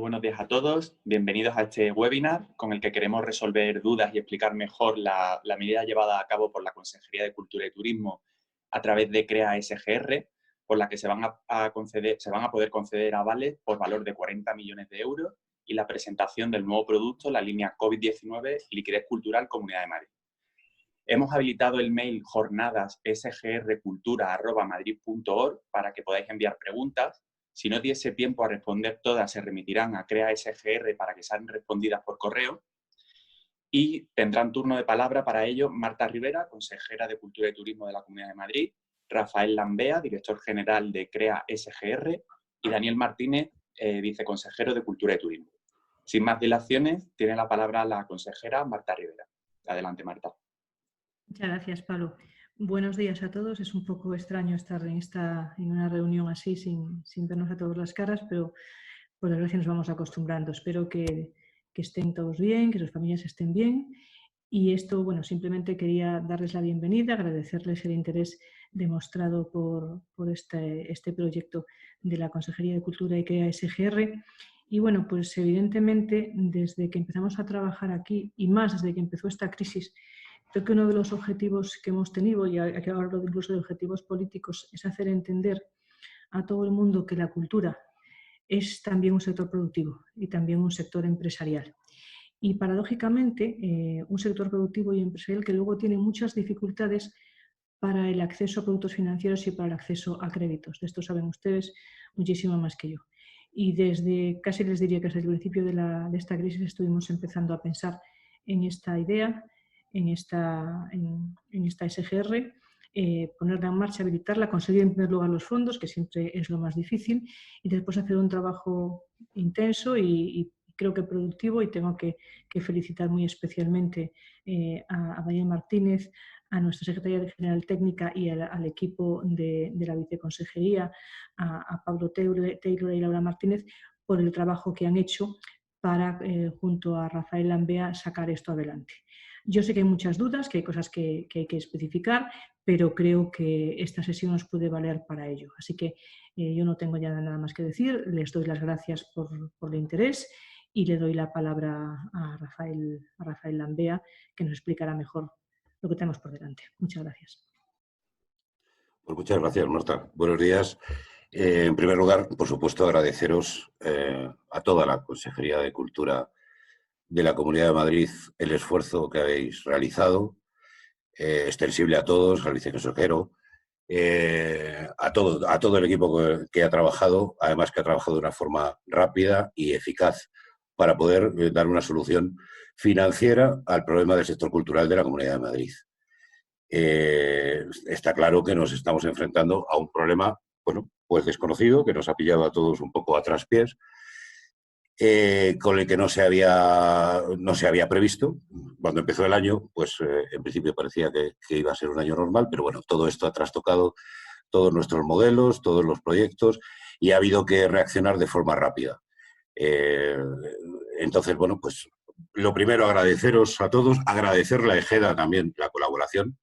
muy buenos días a todos. Bienvenidos a este webinar con el que queremos resolver dudas y explicar mejor la medida llevada a cabo por la Consejería de Cultura y Turismo a través de CREA SGR, por la que se van a poder conceder avales por valor de 40 millones de euros y la presentación del nuevo producto, la línea COVID-19 Liquidez Cultural Comunidad de Madrid. Hemos habilitado el mail jornadasSGRcultura@madrid.org para que podáis enviar preguntas. Si no diese tiempo a responder todas, se remitirán a CREA SGR para que sean respondidas por correo. Y tendrán turno de palabra para ello Marta Rivera, consejera de Cultura y Turismo de la Comunidad de Madrid, Rafael Lambea, director general de CREA SGR, y Daniel Martínez, viceconsejero de Cultura y Turismo. Sin más dilaciones, tiene la palabra la consejera Marta Rivera. Adelante, Marta. Muchas gracias, Pablo. Buenos días a todos. Es un poco extraño estar en una reunión así sin vernos a todas las caras, pero por desgracia nos vamos acostumbrando. Espero que estén todos bien, que sus familias estén bien. Y esto, bueno, simplemente quería darles la bienvenida, agradecerles el interés demostrado por este proyecto de la Consejería de Cultura y CREA SGR. Y bueno, pues evidentemente desde que empezamos a trabajar aquí y más desde que empezó esta crisis, creo que uno de los objetivos que hemos tenido, y aquí hablo incluso de objetivos políticos, es hacer entender a todo el mundo que la cultura es también un sector productivo y también un sector empresarial. Y paradójicamente, un sector productivo y empresarial que luego tiene muchas dificultades para el acceso a productos financieros y para el acceso a créditos. De esto saben ustedes muchísimo más que yo. Y casi les diría que desde el principio de esta crisis estuvimos empezando a pensar en esta idea, en esta SGR, ponerla en marcha, habilitarla, conseguir en primer lugar los fondos, que siempre es lo más difícil, y después hacer un trabajo intenso y creo que productivo, y tengo que felicitar muy especialmente a Daniel Martínez, a nuestra secretaria general técnica y al equipo de la viceconsejería, a Pablo Taylor y Laura Martínez, por el trabajo que han hecho para, junto a Rafael Lambea, sacar esto adelante. Yo sé que hay muchas dudas, que hay cosas que hay que especificar, pero creo que esta sesión nos puede valer para ello. Así que yo no tengo ya nada más que decir. Les doy las gracias por el interés y le doy la palabra a Rafael Lambea, que nos explicará mejor lo que tenemos por delante. Muchas gracias. Pues muchas gracias, Marta. Buenos días. En primer lugar, por supuesto, agradeceros a toda la Consejería de Cultura de la Comunidad de Madrid el esfuerzo que habéis realizado, extensible a todos, al viceconsejero, a todo el equipo que ha trabajado, además que ha trabajado de una forma rápida y eficaz para poder dar una solución financiera al problema del sector cultural de la Comunidad de Madrid. Está claro que nos estamos enfrentando a un problema, bueno, pues desconocido, que nos ha pillado a todos un poco a traspiés, con el que no se había previsto. Cuando empezó el año, pues en principio parecía que iba a ser un año normal, pero bueno, todo esto ha trastocado todos nuestros modelos, todos los proyectos, y ha habido que reaccionar de forma rápida. Entonces, bueno, pues lo primero, agradeceros a todos, agradecerle a EGEDA también la colaboración.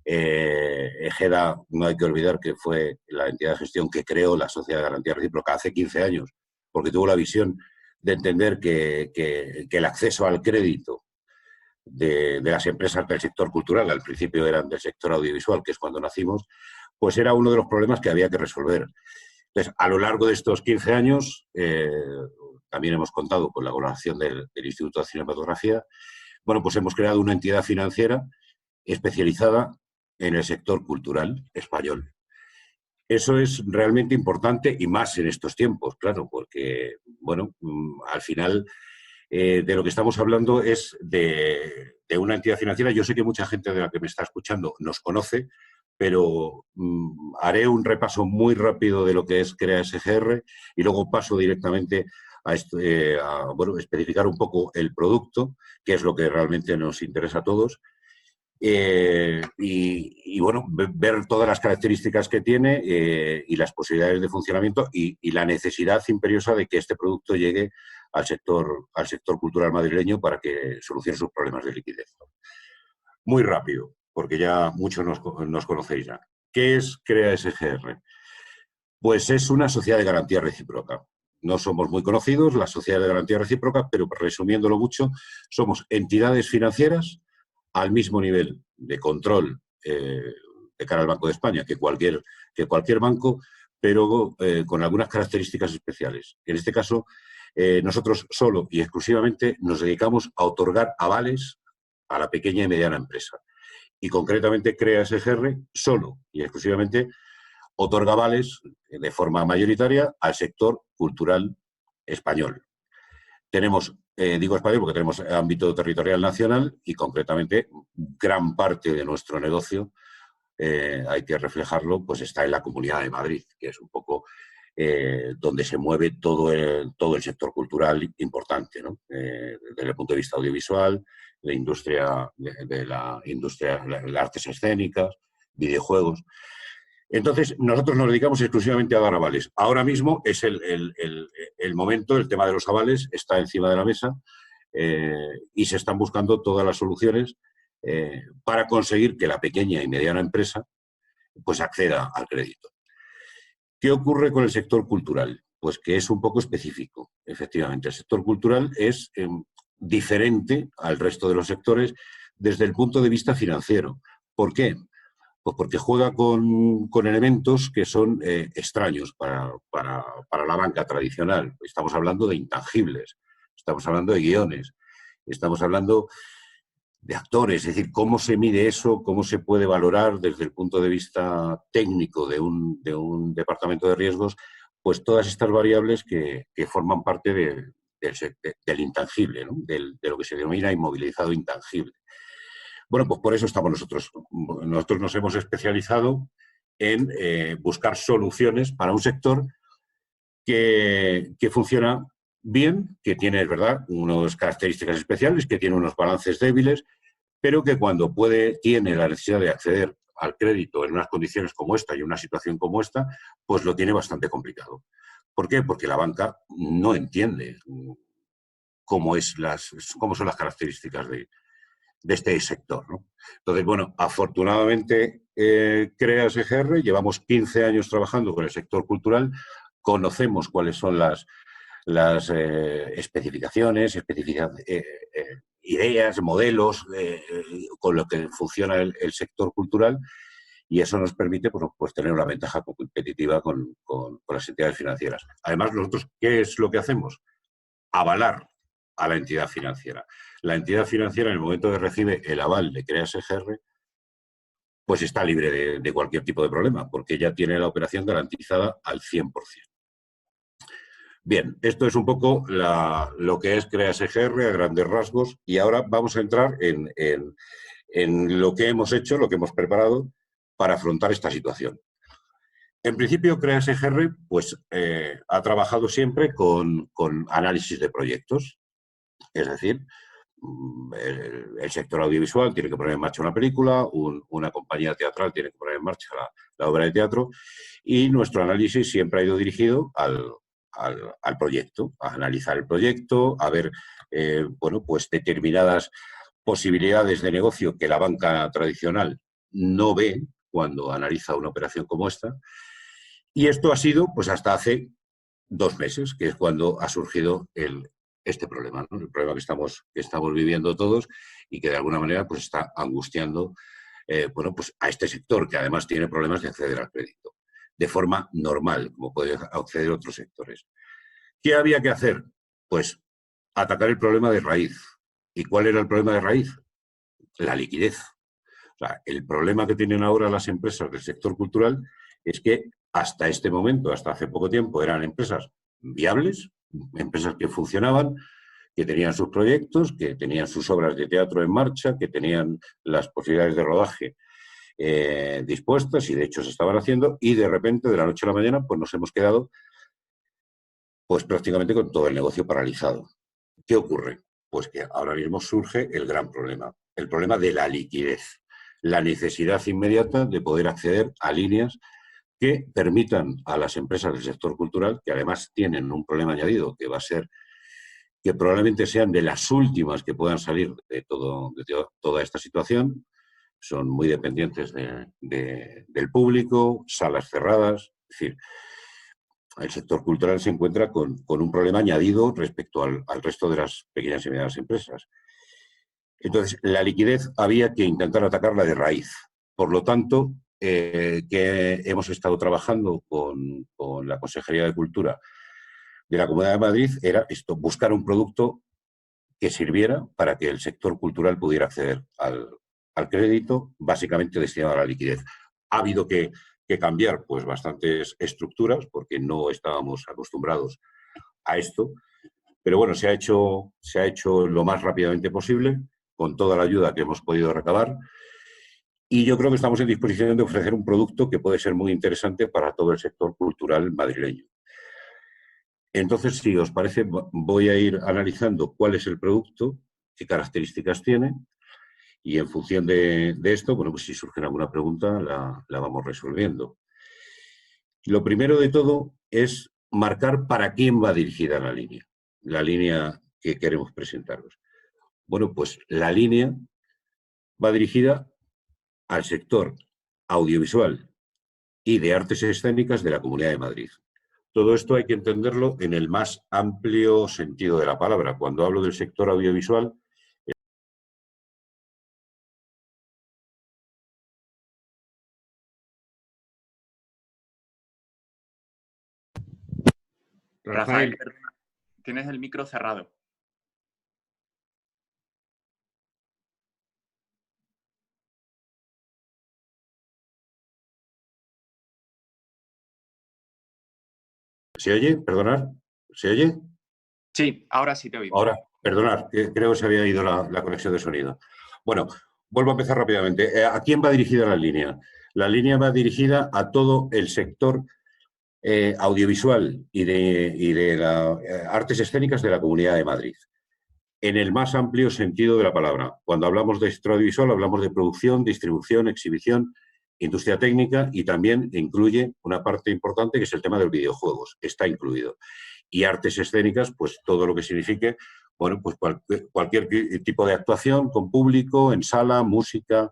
EGEDA, no hay que olvidar que fue la entidad de gestión que creó la Sociedad de Garantía Recíproca hace 15 años, porque tuvo la visión de entender que el acceso al crédito de las empresas del sector cultural, al principio eran del sector audiovisual, que es cuando nacimos, pues era uno de los problemas que había que resolver. Entonces, a lo largo de estos 15 años, también hemos contado con la colaboración del Instituto de Cinematografía. Bueno, pues hemos creado una entidad financiera especializada en el sector cultural español. Eso es realmente importante y más en estos tiempos, claro, porque, bueno, al final de lo que estamos hablando es de una entidad financiera. Yo sé que mucha gente de la que me está escuchando nos conoce, pero haré un repaso muy rápido de lo que es CREA SGR y luego paso directamente a especificar un poco el producto, que es lo que realmente nos interesa a todos. Y bueno, ver todas las características que tiene y las posibilidades de funcionamiento y la necesidad imperiosa de que este producto llegue al sector cultural madrileño para que solucione sus problemas de liquidez. Muy rápido, porque ya muchos nos conocéis ya. ¿Qué es CREA SGR? Pues es una sociedad de garantía recíproca. no somos muy conocidos, las sociedades de garantía recíproca, pero resumiéndolo mucho, somos entidades financieras al mismo nivel de control de cara al Banco de España que cualquier banco, pero con algunas características especiales. En este caso, nosotros solo y exclusivamente nos dedicamos a otorgar avales a la pequeña y mediana empresa. Y concretamente Crea SGR solo y exclusivamente otorga avales de forma mayoritaria al sector cultural español. Tenemos, digo español porque tenemos ámbito territorial nacional y concretamente gran parte de nuestro negocio, hay que reflejarlo, pues está en la Comunidad de Madrid, que es un poco donde se mueve todo el sector cultural importante, ¿no? Desde el punto de vista audiovisual, la industria, de la industria, las artes escénicas, videojuegos. Entonces, nosotros nos dedicamos exclusivamente a dar avales. Ahora mismo es el momento, el tema de los avales está encima de la mesa y se están buscando todas las soluciones para conseguir que la pequeña y mediana empresa pues acceda al crédito. ¿Qué ocurre con el sector cultural? Pues que es un poco específico, efectivamente. El sector cultural es diferente al resto de los sectores desde el punto de vista financiero. ¿Por qué? Pues porque juega con elementos que son extraños para la banca tradicional. Estamos hablando de intangibles, estamos hablando de guiones, estamos hablando de actores, es decir, cómo se mide eso, cómo se puede valorar desde el punto de vista técnico de un departamento de riesgos, pues todas estas variables que forman parte del intangible, ¿no? De lo que se denomina inmovilizado intangible. Bueno, pues por eso estamos nosotros. Nosotros nos hemos especializado en buscar soluciones para un sector que funciona bien, que tiene, es verdad, unas características especiales, que tiene unos balances débiles, pero que cuando tiene la necesidad de acceder al crédito en unas condiciones como esta y en una situación como esta, pues lo tiene bastante complicado. ¿Por qué? Porque la banca no entiende cómo son las características de este sector, ¿no? Entonces, bueno, afortunadamente Crea SGR, llevamos 15 años trabajando con el sector cultural, conocemos cuáles son las especificaciones, ideas, modelos con lo que funciona el sector cultural y eso nos permite pues tener una ventaja competitiva con las entidades financieras. Además, nosotros, ¿qué es lo que hacemos? Avalar a la entidad financiera. La entidad financiera, en el momento que recibe el aval de Crea SGR, pues está libre de cualquier tipo de problema, porque ya tiene la operación garantizada al 100%. Bien, esto es un poco lo que es Crea SGR a grandes rasgos y ahora vamos a entrar en lo que hemos hecho, lo que hemos preparado para afrontar esta situación. En principio, Crea SGR pues, ha trabajado siempre con análisis de proyectos. Es decir, el sector audiovisual tiene que poner en marcha una película, una compañía teatral tiene que poner en marcha la obra de teatro y nuestro análisis siempre ha ido dirigido al proyecto, a analizar el proyecto, a ver bueno, pues determinadas posibilidades de negocio que la banca tradicional no ve cuando analiza una operación como esta. Y esto ha sido pues hasta hace 2 meses, que es cuando ha surgido este problema, ¿no? El problema que estamos viviendo todos y que de alguna manera pues está angustiando bueno, pues a este sector que además tiene problemas de acceder al crédito de forma normal, como pueden acceder otros sectores. ¿Qué había que hacer? Pues atacar el problema de raíz. ¿Y cuál era el problema de raíz? La liquidez. O sea, el problema que tienen ahora las empresas del sector cultural es que hasta este momento, hasta hace poco tiempo, eran empresas viables, empresas que funcionaban, que tenían sus proyectos, que tenían sus obras de teatro en marcha, que tenían las posibilidades de rodaje dispuestas y de hecho se estaban haciendo y de repente, de la noche a la mañana, pues nos hemos quedado pues prácticamente con todo el negocio paralizado. ¿Qué ocurre? Pues que ahora mismo surge el gran problema, el problema de la liquidez, la necesidad inmediata de poder acceder a líneas que permitan a las empresas del sector cultural, que además tienen un problema añadido, que va a ser que probablemente sean de las últimas que puedan salir de toda esta situación, son muy dependientes del público, salas cerradas, es decir, el sector cultural se encuentra con un problema añadido respecto al resto de las pequeñas y medianas empresas. Entonces, la liquidez había que intentar atacarla de raíz. Por lo tanto, que hemos estado trabajando con la Consejería de Cultura de la Comunidad de Madrid era esto, buscar un producto que sirviera para que el sector cultural pudiera acceder al crédito, básicamente destinado a la liquidez. Ha habido que cambiar pues bastantes estructuras porque no estábamos acostumbrados a esto, pero bueno, se ha hecho lo más rápidamente posible con toda la ayuda que hemos podido recabar y yo creo que estamos en disposición de ofrecer un producto que puede ser muy interesante para todo el sector cultural madrileño. Entonces, si os parece, voy a ir analizando cuál es el producto, qué características tiene y en función de esto, bueno, pues si surge alguna pregunta la vamos resolviendo. Lo primero de todo es marcar para quién va dirigida la línea que queremos presentaros. Bueno, pues la línea va dirigida al sector audiovisual y de artes escénicas de la Comunidad de Madrid. Todo esto hay que entenderlo en el más amplio sentido de la palabra. Cuando hablo del sector audiovisual, Rafael, perdona, tienes el micro cerrado. ¿se oye? Perdonad, ¿se oye? Sí, ahora sí te oigo. Ahora, perdonad, creo que se había ido la conexión de sonido. Bueno, vuelvo a empezar rápidamente. ¿A quién va dirigida la línea? La línea va dirigida a todo el sector audiovisual y de las artes escénicas de la Comunidad de Madrid, en el más amplio sentido de la palabra. Cuando hablamos de sector audiovisual, hablamos de producción, distribución, exhibición, industria técnica y también incluye una parte importante que es el tema de los videojuegos, está incluido. Y artes escénicas, pues todo lo que signifique, bueno, pues cualquier tipo de actuación con público, en sala, música,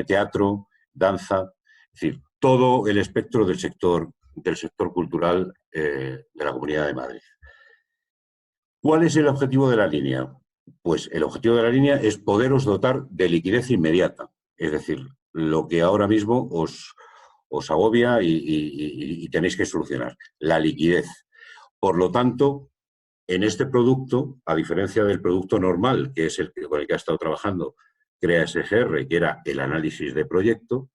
teatro, danza, es decir, todo el espectro del sector cultural de la Comunidad de Madrid. ¿Cuál es el objetivo de la línea? Pues el objetivo de la línea es poderos dotar de liquidez inmediata, es decir, lo que ahora mismo os agobia y tenéis que solucionar, la liquidez. Por lo tanto, en este producto, a diferencia del producto normal, que es el con el que ha estado trabajando Crea SGR, que era el análisis de proyecto,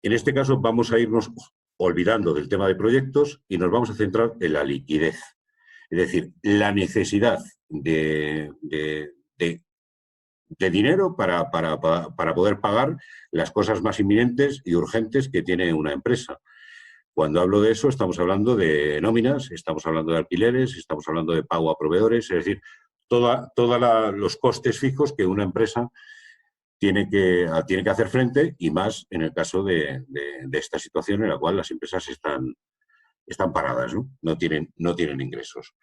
en este caso vamos a irnos olvidando del tema de proyectos y nos vamos a centrar en la liquidez. Es decir, la necesidad de dinero para poder pagar las cosas más inminentes y urgentes que tiene una empresa. Cuando hablo de eso, estamos hablando de nóminas, estamos hablando de alquileres, estamos hablando de pago a proveedores, es decir, todos los costes fijos que una empresa tiene que hacer frente, y más en el caso de esta situación en la cual las empresas están paradas, ¿no? No tienen ingresos.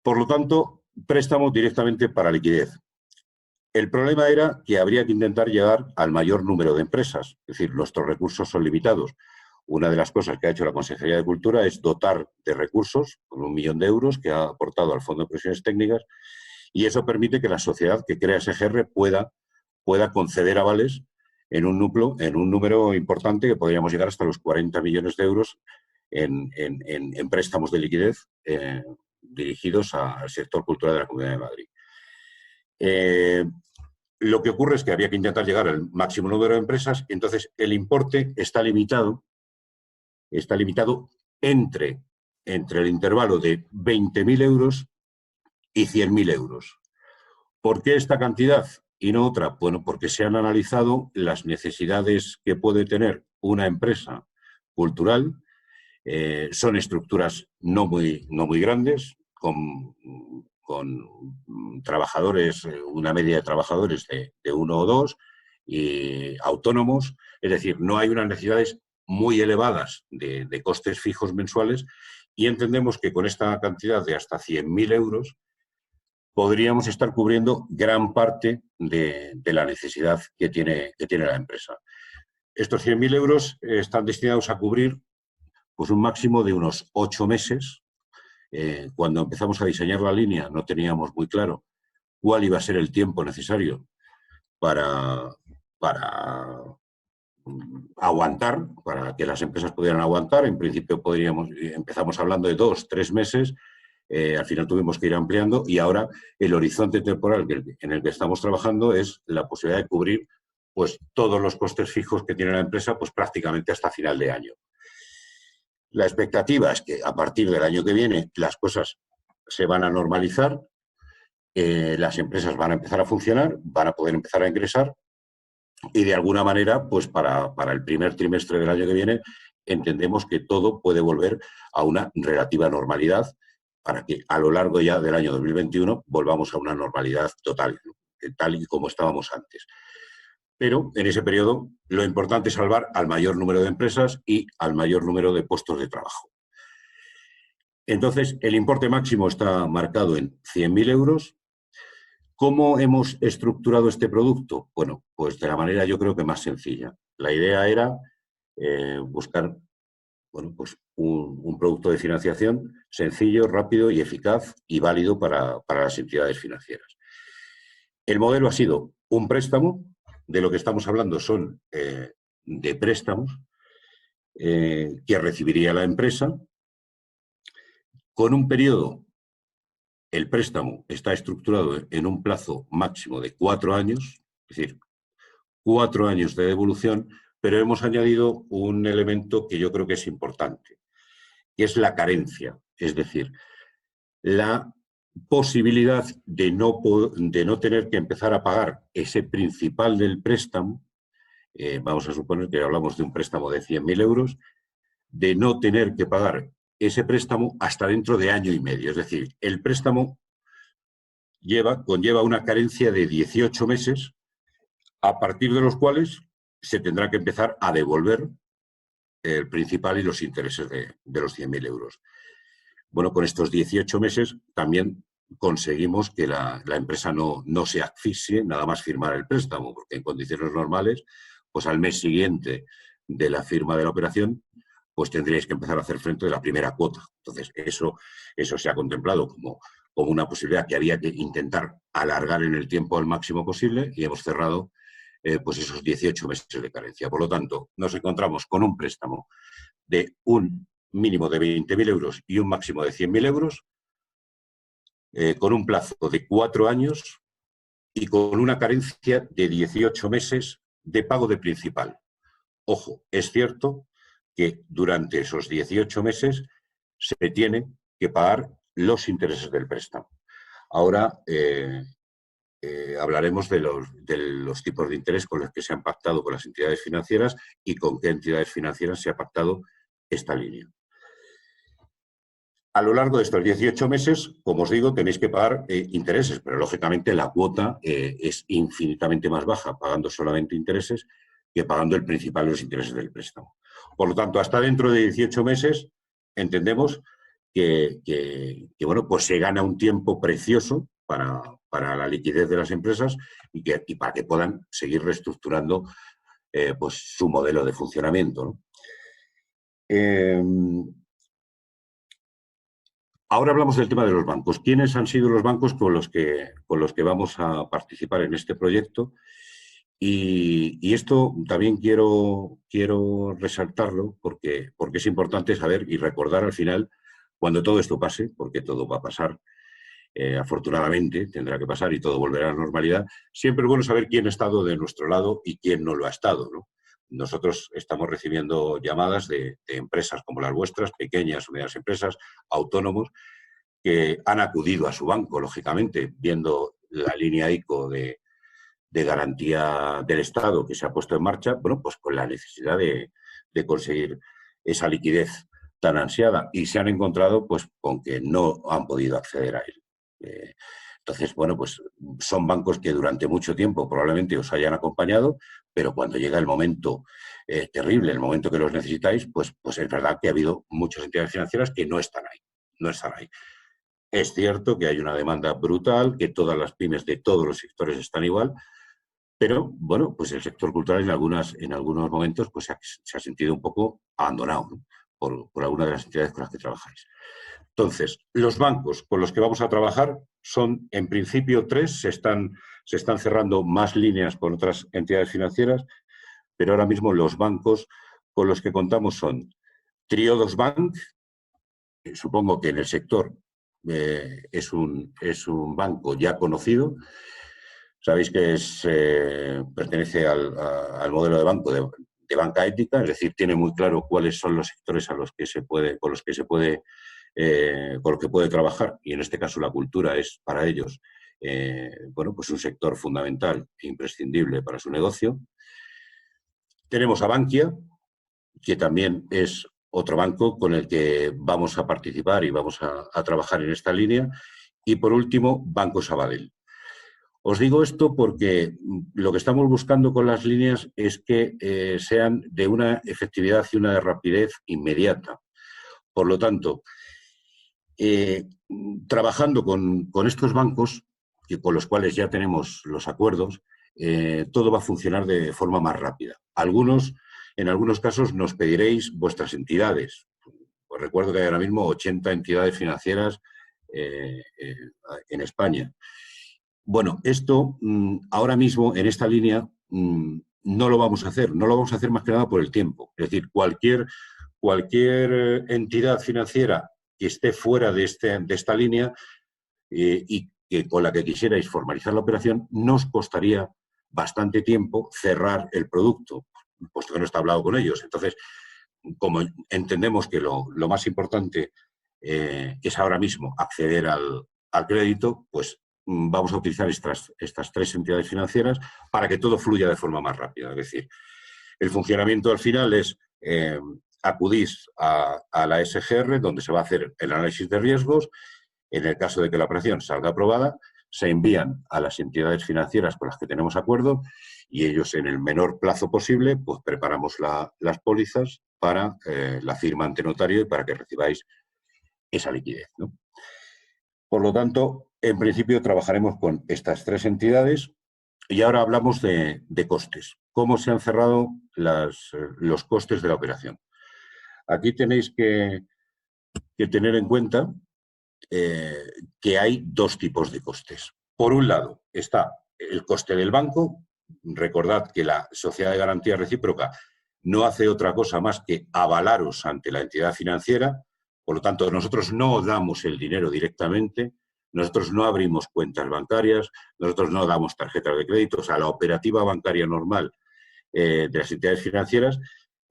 Por lo tanto, préstamo directamente para liquidez. El problema era que habría que intentar llegar al mayor número de empresas, es decir, nuestros recursos son limitados. Una de las cosas que ha hecho la Consejería de Cultura es dotar de recursos, con 1 millón de euros que ha aportado al Fondo de Pensiones Técnicas, y eso permite que la sociedad que crea SGR pueda conceder avales en un número importante que podríamos llegar hasta los 40 millones de euros en préstamos de liquidez dirigidos al sector cultural de la Comunidad de Madrid. Lo que ocurre es que había que intentar llegar al máximo número de empresas y entonces el importe está limitado entre el intervalo de 20.000 euros y 100.000 euros. ¿Por qué esta cantidad y no otra? Bueno, porque se han analizado las necesidades que puede tener una empresa cultural. Son estructuras no muy grandes, con trabajadores, una media de trabajadores de 1 o 2, y autónomos, es decir, no hay unas necesidades muy elevadas de costes fijos mensuales, y entendemos que con esta cantidad de hasta 100.000 euros podríamos estar cubriendo gran parte de la necesidad que tiene la empresa. Estos 100.000 euros están destinados a cubrir pues un máximo de unos 8 meses. Cuando empezamos a diseñar la línea no teníamos muy claro cuál iba a ser el tiempo necesario para aguantar, para que las empresas pudieran aguantar. En principio empezamos hablando de 2 o 3 meses, al final tuvimos que ir ampliando y ahora el horizonte temporal en el que estamos trabajando es la posibilidad de cubrir pues, todos los costes fijos que tiene la empresa pues, prácticamente hasta final de año. La expectativa es que a partir del año que viene las cosas se van a normalizar, las empresas van a empezar a funcionar, van a poder empezar a ingresar y de alguna manera, pues para el primer trimestre del año que viene, entendemos que todo puede volver a una relativa normalidad para que a lo largo ya del año 2021 volvamos a una normalidad total, tal y como estábamos antes. Pero en ese periodo lo importante es salvar al mayor número de empresas y al mayor número de puestos de trabajo. Entonces, el importe máximo está marcado en 100.000 euros. ¿Cómo hemos estructurado este producto? Bueno, pues de la manera yo creo que más sencilla. La idea era buscar bueno, pues un producto de financiación sencillo, rápido y eficaz y válido para las entidades financieras. El modelo ha sido un préstamo. De lo que estamos hablando son de préstamos que recibiría la empresa con un periodo. El préstamo está estructurado en un plazo máximo de 4 años, es decir, 4 años de devolución, pero hemos añadido un elemento que yo creo que es importante, que es la carencia, es decir, la posibilidad de no tener que empezar a pagar ese principal del préstamo. Vamos a suponer que hablamos de un préstamo de 100.000 euros, de no tener que pagar ese préstamo hasta dentro de año y medio. Es decir, el préstamo conlleva una carencia de 18 meses, a partir de los cuales se tendrá que empezar a devolver el principal y los intereses de los 100.000 euros. Bueno, con estos 18 meses también conseguimos que la empresa no se asfixie nada más firmar el préstamo, porque en condiciones normales, pues al mes siguiente de la firma de la operación, pues tendríais que empezar a hacer frente de la primera cuota. Entonces, eso se ha contemplado como una posibilidad que había que intentar alargar en el tiempo al máximo posible y hemos cerrado pues esos 18 meses de carencia. Por lo tanto, nos encontramos con un préstamo de un mínimo de 20.000 euros y un máximo de 100.000 euros, con un plazo de 4 años y con una carencia de 18 meses de pago de principal. Ojo, es cierto que durante esos 18 meses se tiene que pagar los intereses del préstamo. Ahora hablaremos de los tipos de interés con los que se han pactado con las entidades financieras y con qué entidades financieras se ha pactado esta línea. A lo largo de estos 18 meses, como os digo, tenéis que pagar intereses, pero lógicamente la cuota es infinitamente más baja pagando solamente intereses que pagando el principal de los intereses del préstamo. Por lo tanto, hasta dentro de 18 meses entendemos que bueno, pues se gana un tiempo precioso para la liquidez de las empresas y para que puedan seguir reestructurando pues su modelo de funcionamiento, ¿no? Ahora hablamos del tema de los bancos. ¿Quiénes han sido los bancos con los que vamos a participar en este proyecto? Y esto también quiero resaltarlo porque es importante saber y recordar al final, cuando todo esto pase, porque todo va a pasar, afortunadamente tendrá que pasar y todo volverá a la normalidad, siempre es bueno saber quién ha estado de nuestro lado y quién no lo ha estado, ¿no? Nosotros estamos recibiendo llamadas de empresas como las vuestras, pequeñas o medianas empresas, autónomos, que han acudido a su banco, lógicamente, viendo la línea ICO de garantía del Estado que se ha puesto en marcha, bueno, pues con la necesidad de conseguir esa liquidez tan ansiada y se han encontrado pues con que no han podido acceder a él. Entonces, bueno, pues son bancos que durante mucho tiempo probablemente os hayan acompañado, pero cuando llega el momento terrible, el momento que los necesitáis, pues es verdad que ha habido muchas entidades financieras que no están ahí. Es cierto que hay una demanda brutal, que todas las pymes de todos los sectores están igual, pero, bueno, pues el sector cultural en algunos momentos pues se ha sentido un poco abandonado, ¿no? por alguna de las entidades con las que trabajáis. Entonces, los bancos con los que vamos a trabajar son, en principio, 3. Se están cerrando más líneas con otras entidades financieras, pero ahora mismo los bancos con los que contamos son Triodos Bank, supongo que en el sector es un banco ya conocido. Sabéis que pertenece al modelo de banco de banca ética, es decir, tiene muy claro cuáles son los sectores con los que puede trabajar, y en este caso la cultura es para ellos pues un sector fundamental e imprescindible para su negocio. Tenemos a Bankia, que también es otro banco con el que vamos a participar y vamos a trabajar en esta línea. Y por último, Banco Sabadell. Os digo esto porque lo que estamos buscando con las líneas es que sean de una efectividad y una rapidez inmediata. Por lo tanto, trabajando con estos bancos, con los cuales ya tenemos los acuerdos, todo va a funcionar de forma más rápida. En algunos casos nos pediréis vuestras entidades. Os recuerdo que hay ahora mismo 80 entidades financieras en España. Bueno, esto ahora mismo en esta línea no lo vamos a hacer. No lo vamos a hacer más que nada por el tiempo. Es decir, cualquier entidad financiera que esté fuera de esta línea y que con la que quisierais formalizar la operación, nos costaría bastante tiempo cerrar el producto, puesto que no está hablado con ellos. Entonces, como entendemos que lo más importante es ahora mismo acceder al crédito, pues vamos a utilizar estas 3 entidades financieras para que todo fluya de forma más rápida. Es decir, el funcionamiento al final es acudís a la SGR, donde se va a hacer el análisis de riesgos. En el caso de que la operación salga aprobada, se envían a las entidades financieras con las que tenemos acuerdo y ellos, en el menor plazo posible, pues preparamos las pólizas para la firma ante notario y para que recibáis esa liquidez, ¿no? Por lo tanto, en principio trabajaremos con estas 3 entidades y ahora hablamos de costes. ¿Cómo se han cerrado los costes de la operación? Aquí tenéis que tener en cuenta que hay 2 tipos de costes. Por un lado está el coste del banco. Recordad que la Sociedad de Garantía Recíproca no hace otra cosa más que avalaros ante la entidad financiera. Por lo tanto, nosotros no damos el dinero directamente, nosotros no abrimos cuentas bancarias, nosotros no damos tarjetas de crédito. O sea, la operativa bancaria normal de las entidades financieras,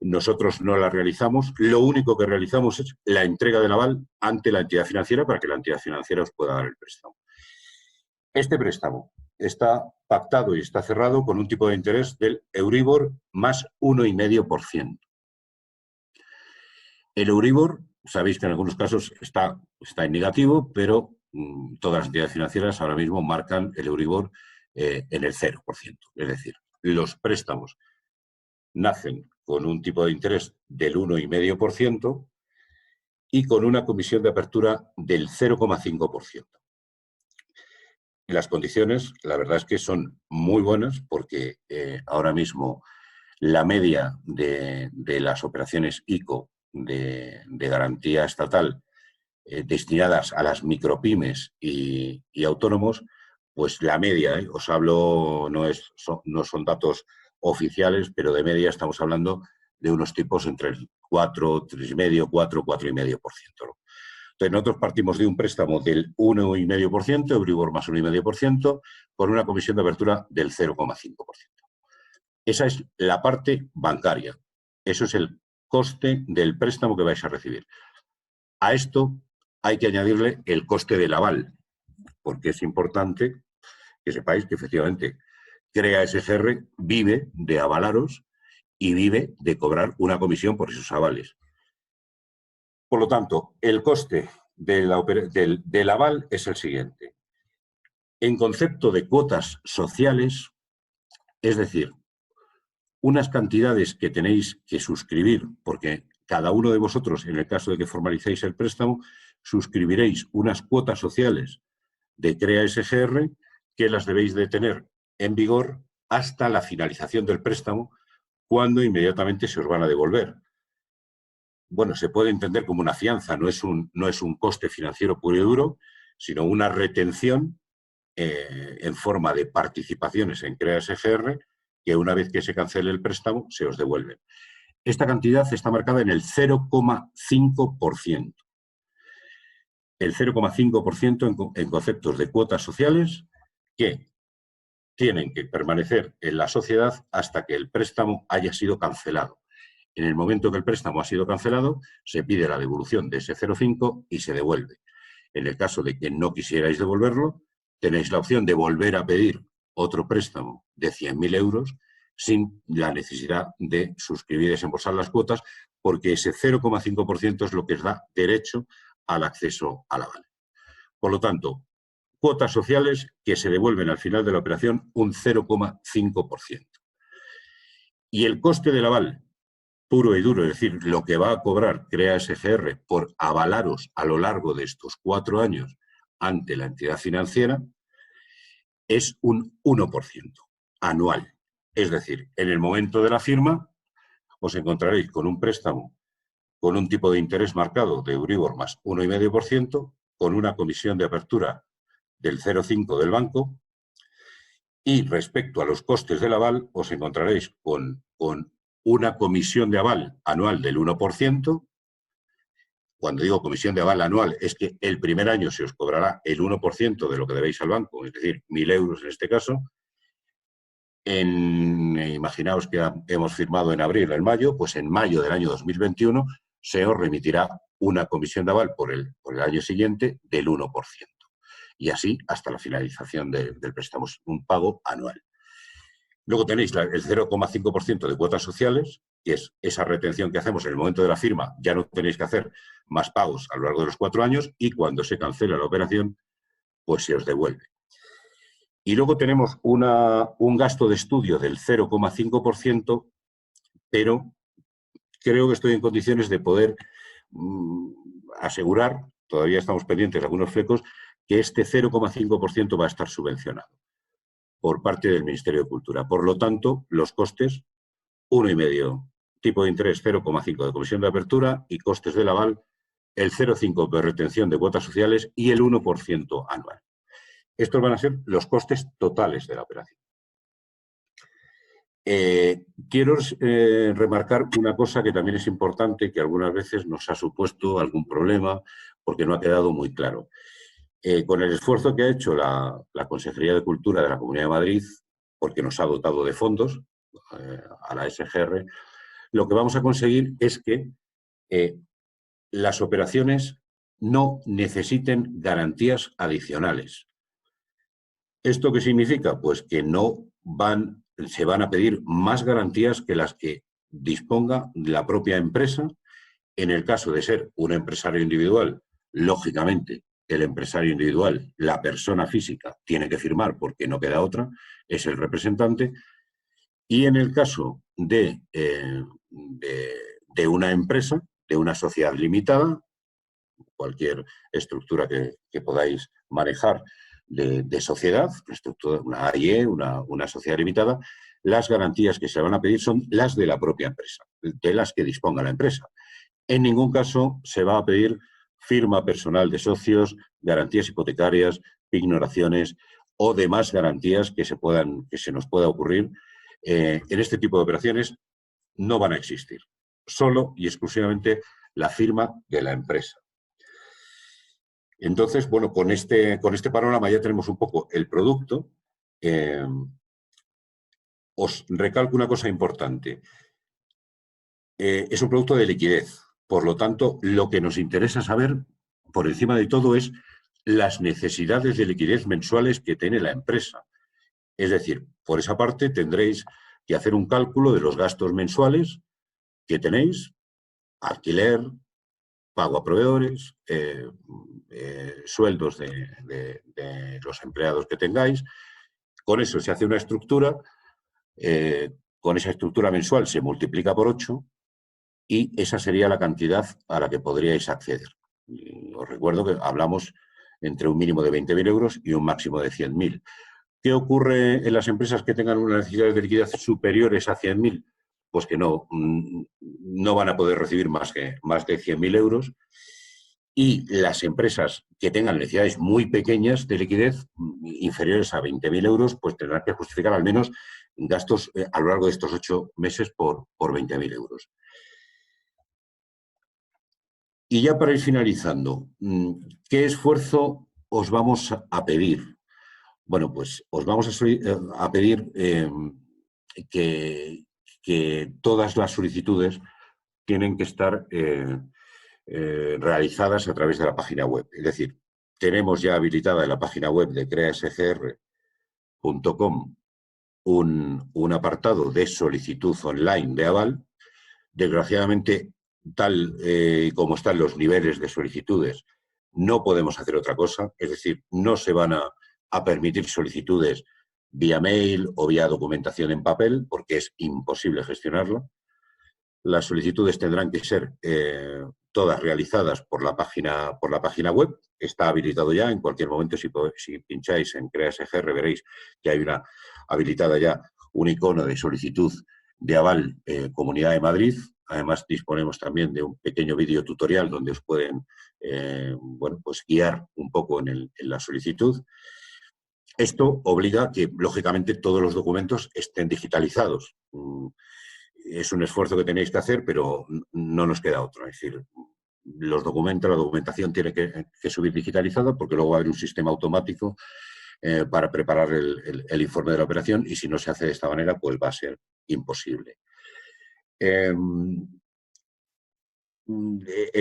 nosotros no la realizamos. Lo único que realizamos es la entrega del aval ante la entidad financiera para que la entidad financiera os pueda dar el préstamo. Este préstamo está pactado y está cerrado con un tipo de interés del Euribor más 1,5%. El Euribor, sabéis que en algunos casos está en negativo, pero todas las entidades financieras ahora mismo marcan el Euribor en el 0%. Es decir, los préstamos nacen con un tipo de interés del 1,5% y con una comisión de apertura del 0,5%. Las condiciones, la verdad es que son muy buenas porque ahora mismo la media de las operaciones ICO de garantía estatal destinadas a las micropymes y autónomos, pues la media, os hablo, no son datos oficiales, pero de media estamos hablando de unos tipos entre el 4, 3,5, 4, 4,5%. Entonces, nosotros partimos de un préstamo del 1,5%, Euribor más 1,5%, con una comisión de apertura del 0,5%. Esa es la parte bancaria. Eso es el coste del préstamo que vais a recibir. A esto hay que añadirle el coste del aval, porque es importante que sepáis que efectivamente Crea SGR vive de avalaros y vive de cobrar una comisión por esos avales. Por lo tanto, el coste del aval es el siguiente. En concepto de cuotas sociales, es decir, unas cantidades que tenéis que suscribir, porque cada uno de vosotros, en el caso de que formalicéis el préstamo, suscribiréis unas cuotas sociales de Crea SGR que las debéis de tener en vigor hasta la finalización del préstamo, cuando inmediatamente se os van a devolver. bueno, se puede entender como una fianza, no es un coste financiero puro y duro, sino una retención en forma de participaciones en CREA SGR, que una vez que se cancele el préstamo, se os devuelven. Esta cantidad está marcada en el 0,5%. El 0,5% en conceptos de cuotas sociales que tienen que permanecer en la sociedad hasta que el préstamo haya sido cancelado. En el momento que el préstamo ha sido cancelado, se pide la devolución de ese 0,5 y se devuelve. En el caso de que no quisierais devolverlo, tenéis la opción de volver a pedir otro préstamo de 100.000 euros sin la necesidad de suscribir y desembolsar las cuotas, porque ese 0,5% es lo que os da derecho al acceso al aval. Por lo tanto, cuotas sociales que se devuelven al final de la operación un 0,5%. Y el coste del aval puro y duro, es decir, lo que va a cobrar CREA SGR por avalaros a lo largo de estos 4 años ante la entidad financiera, es un 1% anual. Es decir, en el momento de la firma os encontraréis con un préstamo con un tipo de interés marcado de Euribor más 1,5%, con una comisión de apertura del 0,5% del banco, y respecto a los costes del aval os encontraréis con una comisión de aval anual del 1%. Cuando digo comisión de aval anual es que el primer año se os cobrará el 1% de lo que debéis al banco, es decir, 1.000 euros en este caso. Imaginaos que hemos firmado en abril o en mayo, pues en mayo del año 2021 se os remitirá una comisión de aval por el año siguiente del 1%. Y así hasta la finalización del préstamo, un pago anual. Luego tenéis el 0,5% de cuotas sociales, que es esa retención que hacemos en el momento de la firma. Ya no tenéis que hacer más pagos a lo largo de los 4 años y cuando se cancela la operación, pues se os devuelve. Y luego tenemos un gasto de estudio del 0,5%, pero creo que estoy en condiciones de poder asegurar, todavía estamos pendientes de algunos flecos, que este 0,5% va a estar subvencionado por parte del Ministerio de Cultura. Por lo tanto, los costes, 1,5%, tipo de interés 0,5% de comisión de apertura y costes del aval, el 0,5% de retención de cuotas sociales y el 1% anual. Estos van a ser los costes totales de la operación. Quiero remarcar una cosa que también es importante, que algunas veces nos ha supuesto algún problema porque no ha quedado muy claro. Con el esfuerzo que ha hecho la Consejería de Cultura de la Comunidad de Madrid, porque nos ha dotado de fondos a la SGR, lo que vamos a conseguir es que las operaciones no necesiten garantías adicionales. ¿Esto qué significa? Pues que se van a pedir más garantías que las que disponga la propia empresa. En el caso de ser un empresario individual, lógicamente, el empresario individual, la persona física, tiene que firmar porque no queda otra, es el representante. Y en el caso de una empresa, de una sociedad limitada, cualquier estructura que podáis manejar de sociedad, una AIE, una sociedad limitada, las garantías que se van a pedir son las de la propia empresa, de las que disponga la empresa. En ningún caso se va a pedir firma personal de socios, garantías hipotecarias, pignoraciones o demás garantías que se nos pueda ocurrir. En este tipo de operaciones no van a existir. Solo y exclusivamente la firma de la empresa. Entonces, bueno, con este panorama ya tenemos un poco el producto. Os recalco una cosa importante. Es un producto de liquidez. Por lo tanto, lo que nos interesa saber, por encima de todo, es las necesidades de liquidez mensuales que tiene la empresa. Es decir, por esa parte tendréis que hacer un cálculo de los gastos mensuales que tenéis, alquiler, pago a proveedores, sueldos de los empleados que tengáis. Con eso se hace una estructura, con esa estructura mensual se multiplica por 8 y esa sería la cantidad a la que podríais acceder. Os recuerdo que hablamos entre un mínimo de 20.000 euros y un máximo de 100.000. ¿Qué ocurre en las empresas que tengan unas necesidades de liquidez superiores a 100.000? pues que no van a poder recibir más de 100.000 euros. Y las empresas que tengan necesidades muy pequeñas de liquidez, inferiores a 20.000 euros, pues tendrán que justificar al menos gastos a lo largo de estos 8 meses por 20.000 euros. Y ya para ir finalizando, ¿qué esfuerzo os vamos a pedir? Bueno, pues os vamos a pedir que todas las solicitudes tienen que estar realizadas a través de la página web. Es decir, tenemos ya habilitada en la página web de creasgr.com un apartado de solicitud online de aval. Desgraciadamente, tal como están los niveles de solicitudes, no podemos hacer otra cosa. Es decir, no se van a permitir solicitudes vía mail o vía documentación en papel, porque es imposible gestionarlo. Las solicitudes tendrán que ser todas realizadas por la página web. Está habilitado ya. En cualquier momento, si pincháis en CreaSGR, veréis que hay habilitada ya un icono de solicitud de aval Comunidad de Madrid. Además, disponemos también de un pequeño vídeo tutorial donde os pueden pues guiar un poco en la solicitud. Esto obliga a que, lógicamente, todos los documentos estén digitalizados. Es un esfuerzo que tenéis que hacer, pero no nos queda otro. Es decir, la documentación tiene que subir digitalizada, porque luego va a haber un sistema automático para preparar el informe de la operación, y si no se hace de esta manera, pues va a ser imposible. El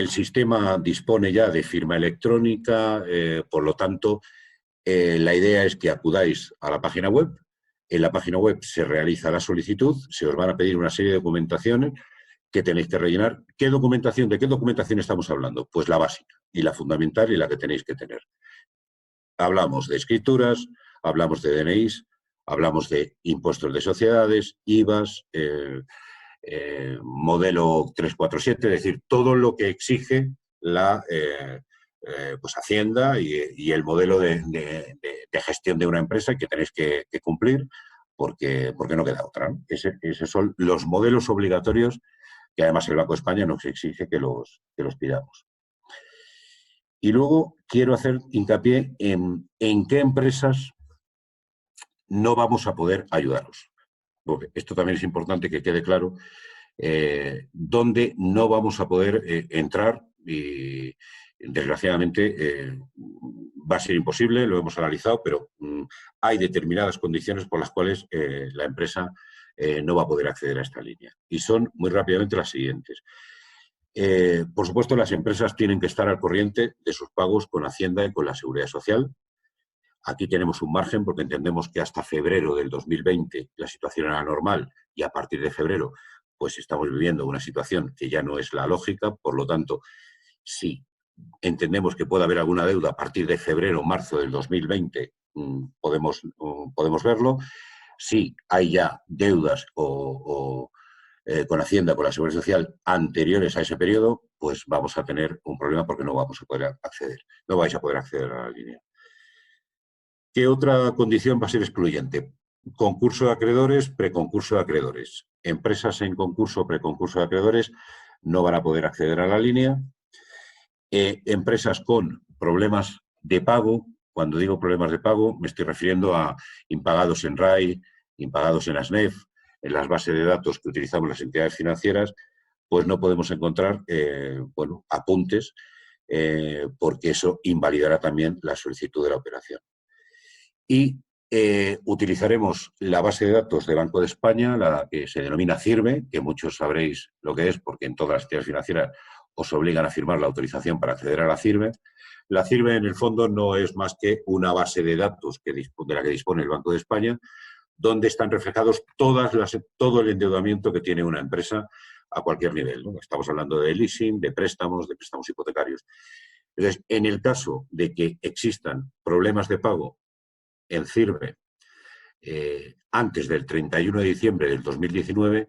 sistema dispone ya de firma electrónica, por lo tanto, la idea es que acudáis a la página web. En la página web se realiza la solicitud, se os van a pedir una serie de documentaciones que tenéis que rellenar. ¿De qué documentación estamos hablando? Pues la básica y la fundamental y la que tenéis que tener. Hablamos de escrituras, hablamos de DNIs, hablamos de impuestos de sociedades, IVAs, modelo 347, es decir, todo lo que exige la pues Hacienda y el modelo de gestión de una empresa que tenéis que cumplir porque no queda otra, ¿no? Esos son los modelos obligatorios que además el Banco de España nos exige que los pidamos. Y luego quiero hacer hincapié en qué empresas no vamos a poder ayudaros. Porque esto también es importante que quede claro, dónde no vamos a poder entrar y, desgraciadamente, va a ser imposible, lo hemos analizado, pero hay determinadas condiciones por las cuales la empresa no va a poder acceder a esta línea. Y son, muy rápidamente, las siguientes. Por supuesto, las empresas tienen que estar al corriente de sus pagos con Hacienda y con la Seguridad Social. Aquí tenemos un margen porque entendemos que hasta febrero del 2020 la situación era normal y a partir de febrero pues estamos viviendo una situación que ya no es la lógica. Por lo tanto, si entendemos que puede haber alguna deuda a partir de febrero o marzo del 2020, podemos verlo. Si hay ya deudas con Hacienda, con la Seguridad Social anteriores a ese periodo, pues vamos a tener un problema porque no vamos a poder acceder, no vais a poder acceder a la línea. ¿Qué otra condición va a ser excluyente? Concurso de acreedores, preconcurso de acreedores. Empresas en concurso o preconcurso de acreedores no van a poder acceder a la línea. Empresas con problemas de pago, cuando digo problemas de pago me estoy refiriendo a impagados en RAI, impagados en ASNEF, en las bases de datos que utilizamos las entidades financieras, pues no podemos encontrar apuntes porque eso invalidará también la solicitud de la operación. Y utilizaremos la base de datos de Banco de España, la que se denomina CIRBE, que muchos sabréis lo que es porque en todas las entidades financieras os obligan a firmar la autorización para acceder a la CIRBE. La CIRBE, en el fondo, no es más que una base de datos de la que dispone el Banco de España, donde están reflejados todo el endeudamiento que tiene una empresa a cualquier nivel, ¿no? Estamos hablando de leasing, de préstamos hipotecarios. Entonces, en el caso de que existan problemas de pago en CIRBE antes del 31 de diciembre del 2019,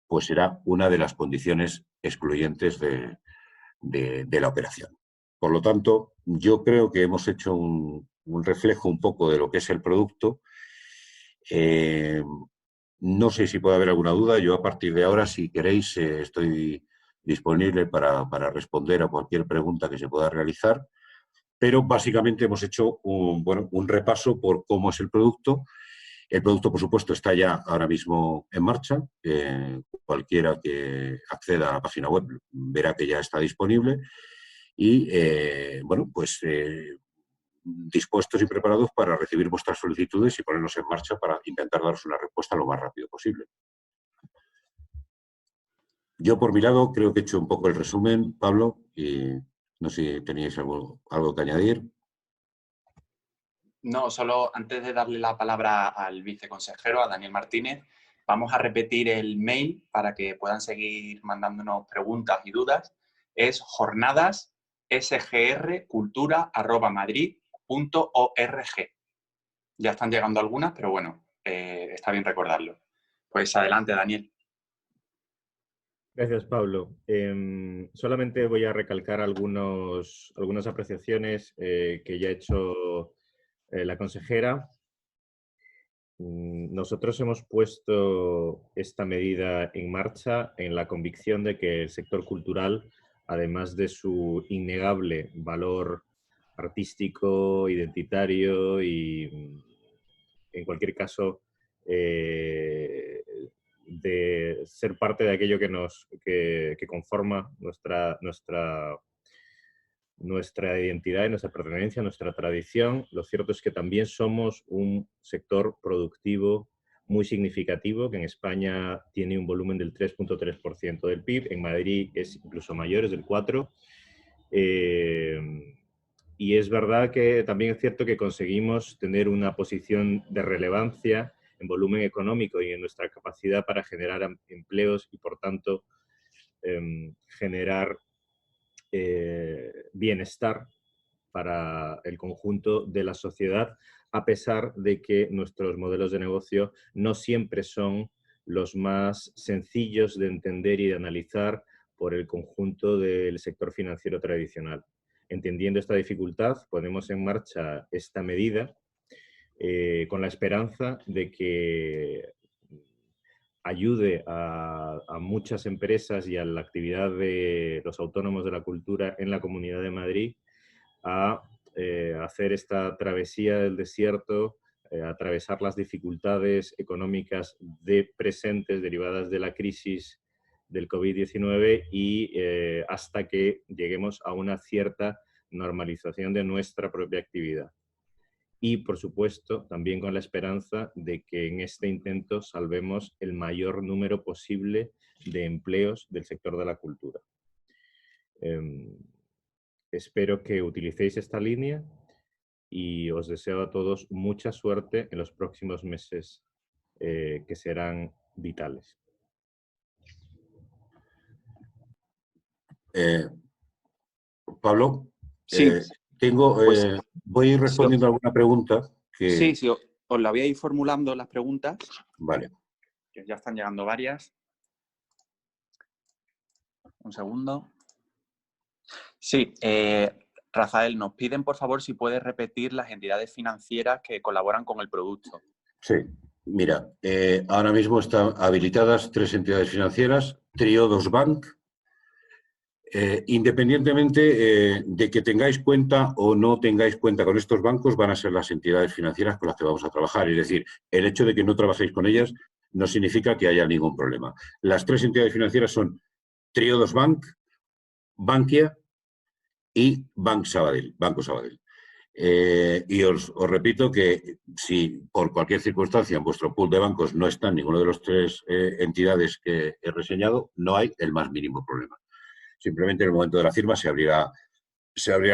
pues será una de las condiciones excluyentes de la operación. Por lo tanto, yo creo que hemos hecho un reflejo un poco de lo que es el producto. No sé si puede haber alguna duda. Yo a partir de ahora, si queréis, estoy disponible para responder a cualquier pregunta que se pueda realizar. Pero básicamente hemos hecho un repaso por cómo es el producto. El producto, por supuesto, está ya ahora mismo en marcha. Cualquiera que acceda a la página web verá que ya está disponible. Y, dispuestos y preparados para recibir vuestras solicitudes y ponernos en marcha para intentar daros una respuesta lo más rápido posible. Yo, por mi lado, creo que he hecho un poco el resumen, Pablo, y no sé si teníais algo que añadir. No, solo antes de darle la palabra al viceconsejero, a Daniel Martínez, vamos a repetir el mail para que puedan seguir mandándonos preguntas y dudas. Es jornadasSGRcultura@madrid.org. Ya están llegando algunas, pero bueno, está bien recordarlo. Pues adelante, Daniel. Gracias, Pablo. Solamente voy a recalcar algunas apreciaciones que ya ha hecho la consejera. Nosotros hemos puesto esta medida en marcha en la convicción de que el sector cultural, además de su innegable valor artístico, identitario y, en cualquier caso, de ser parte de aquello que conforma nuestra identidad y nuestra pertenencia, nuestra tradición. Lo cierto es que también somos un sector productivo muy significativo, que en España tiene un volumen del 3.3% del PIB, en Madrid es incluso mayor, es del 4%. Y es verdad que también es cierto que conseguimos tener una posición de relevancia en volumen económico y en nuestra capacidad para generar empleos y, por tanto, generar bienestar para el conjunto de la sociedad, a pesar de que nuestros modelos de negocio no siempre son los más sencillos de entender y de analizar por el conjunto del sector financiero tradicional. Entendiendo esta dificultad, ponemos en marcha esta medida con la esperanza de que ayude a muchas empresas y a la actividad de los autónomos de la cultura en la Comunidad de Madrid a hacer esta travesía del desierto, atravesar las dificultades económicas presentes derivadas de la crisis del COVID-19 y hasta que lleguemos a una cierta normalización de nuestra propia actividad. Y, por supuesto, también con la esperanza de que en este intento salvemos el mayor número posible de empleos del sector de la cultura. Espero que utilicéis esta línea y os deseo a todos mucha suerte en los próximos meses que serán vitales. Pablo, Sí, voy a ir respondiendo a alguna pregunta. Sí, os la voy a ir formulando las preguntas. Vale. Que ya están llegando varias. Un segundo. Sí, Rafael, nos piden, por favor, si puedes repetir las entidades financieras que colaboran con el producto. Sí, mira, ahora mismo están habilitadas 3 entidades financieras, Triodos Bank. Independientemente de que tengáis cuenta o no tengáis cuenta con estos bancos, van a ser las entidades financieras con las que vamos a trabajar. Es decir, el hecho de que no trabajéis con ellas no significa que haya ningún problema. Las 3 entidades financieras son Triodos Bank, Bankia y Banco Sabadell. Y os repito que si por cualquier circunstancia en vuestro pool de bancos no están ninguno de las 3 entidades que he reseñado, no hay el más mínimo problema. Simplemente en el momento de la firma se abrirá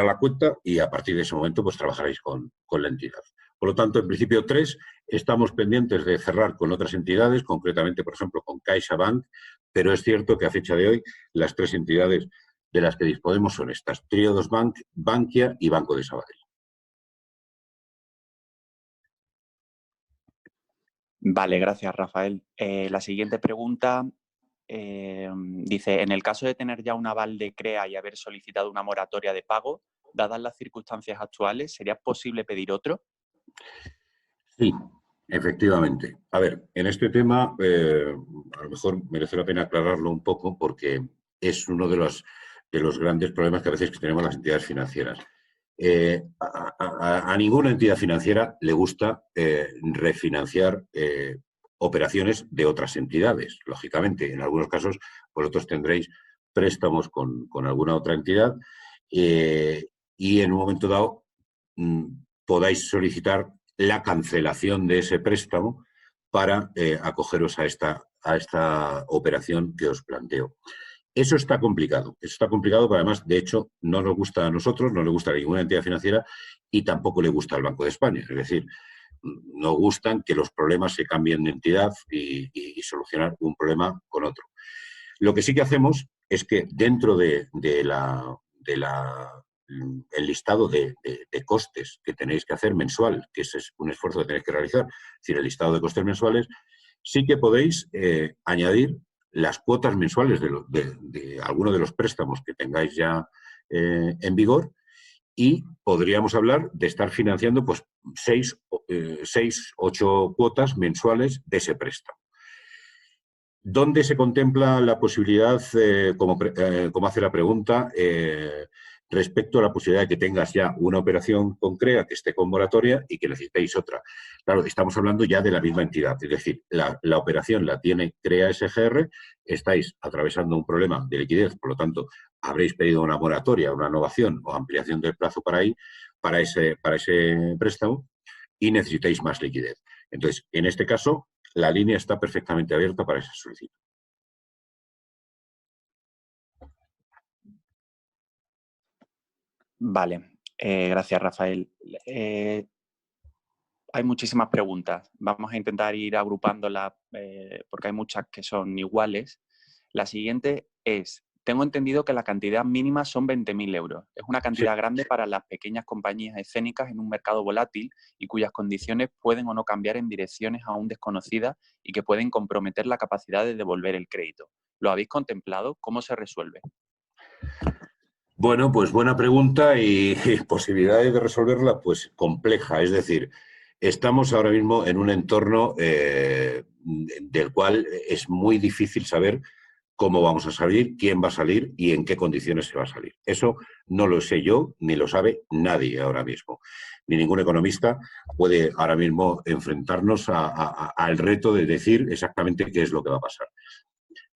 la cuenta y a partir de ese momento pues trabajaréis con la entidad. Por lo tanto, en principio 3, estamos pendientes de cerrar con otras entidades, concretamente, por ejemplo, con CaixaBank, pero es cierto que a fecha de hoy las 3 entidades de las que disponemos son estas, Triodos Bank, Bankia y Banco de Sabadell. Vale, gracias, Rafael. La siguiente pregunta dice, en el caso de tener ya un aval de CREA y haber solicitado una moratoria de pago, dadas las circunstancias actuales, ¿sería posible pedir otro? Sí, Efectivamente. A ver, en este tema a lo mejor merece la pena aclararlo un poco porque es uno de los grandes problemas que a veces que tenemos las entidades financieras. A ninguna entidad financiera le gusta refinanciar operaciones de otras entidades. Lógicamente, en algunos casos vosotros tendréis préstamos con alguna otra entidad y en un momento dado podáis solicitar la cancelación de ese préstamo para acogeros a esta operación que os planteo. Eso está complicado. Eso está complicado, pero además, de hecho, no nos gusta a nosotros, no le gusta a ninguna entidad financiera y tampoco le gusta al Banco de España. Es decir, nos gustan que los problemas se cambien de entidad y solucionar un problema con otro. Lo que sí que hacemos es que dentro del listado de costes que tenéis que hacer mensual, que ese es un esfuerzo que tenéis que realizar, es decir, el listado de costes mensuales, sí que podéis añadir las cuotas mensuales de alguno de los préstamos que tengáis ya en vigor y podríamos hablar de estar financiando pues 6, 8 cuotas mensuales de ese préstamo. ¿Dónde se contempla la posibilidad, como hace la pregunta, respecto a la posibilidad de que tengas ya una operación con CREA que esté con moratoria y que necesitéis otra? Claro, estamos hablando ya de la misma entidad, es decir, la operación la tiene CREA SGR, estáis atravesando un problema de liquidez, por lo tanto, habréis pedido una moratoria, una innovación o ampliación del plazo para ese préstamo y necesitáis más liquidez. Entonces, en este caso, la línea está perfectamente abierta para esa solicitud. Vale, gracias, Rafael. Hay muchísimas preguntas. Vamos a intentar ir agrupándolas porque hay muchas que son iguales. La siguiente es, tengo entendido que la cantidad mínima son 20.000 euros. Es una cantidad grande para las pequeñas compañías escénicas en un mercado volátil y cuyas condiciones pueden o no cambiar en direcciones aún desconocidas y que pueden comprometer la capacidad de devolver el crédito. ¿Lo habéis contemplado? ¿Cómo se resuelve? Bueno, pues buena pregunta y posibilidades de resolverla, pues compleja. Es decir, estamos ahora mismo en un entorno del cual es muy difícil saber cómo vamos a salir, quién va a salir y en qué condiciones se va a salir. Eso no lo sé yo, ni lo sabe nadie ahora mismo. Ni ningún economista puede ahora mismo enfrentarnos al reto de decir exactamente qué es lo que va a pasar.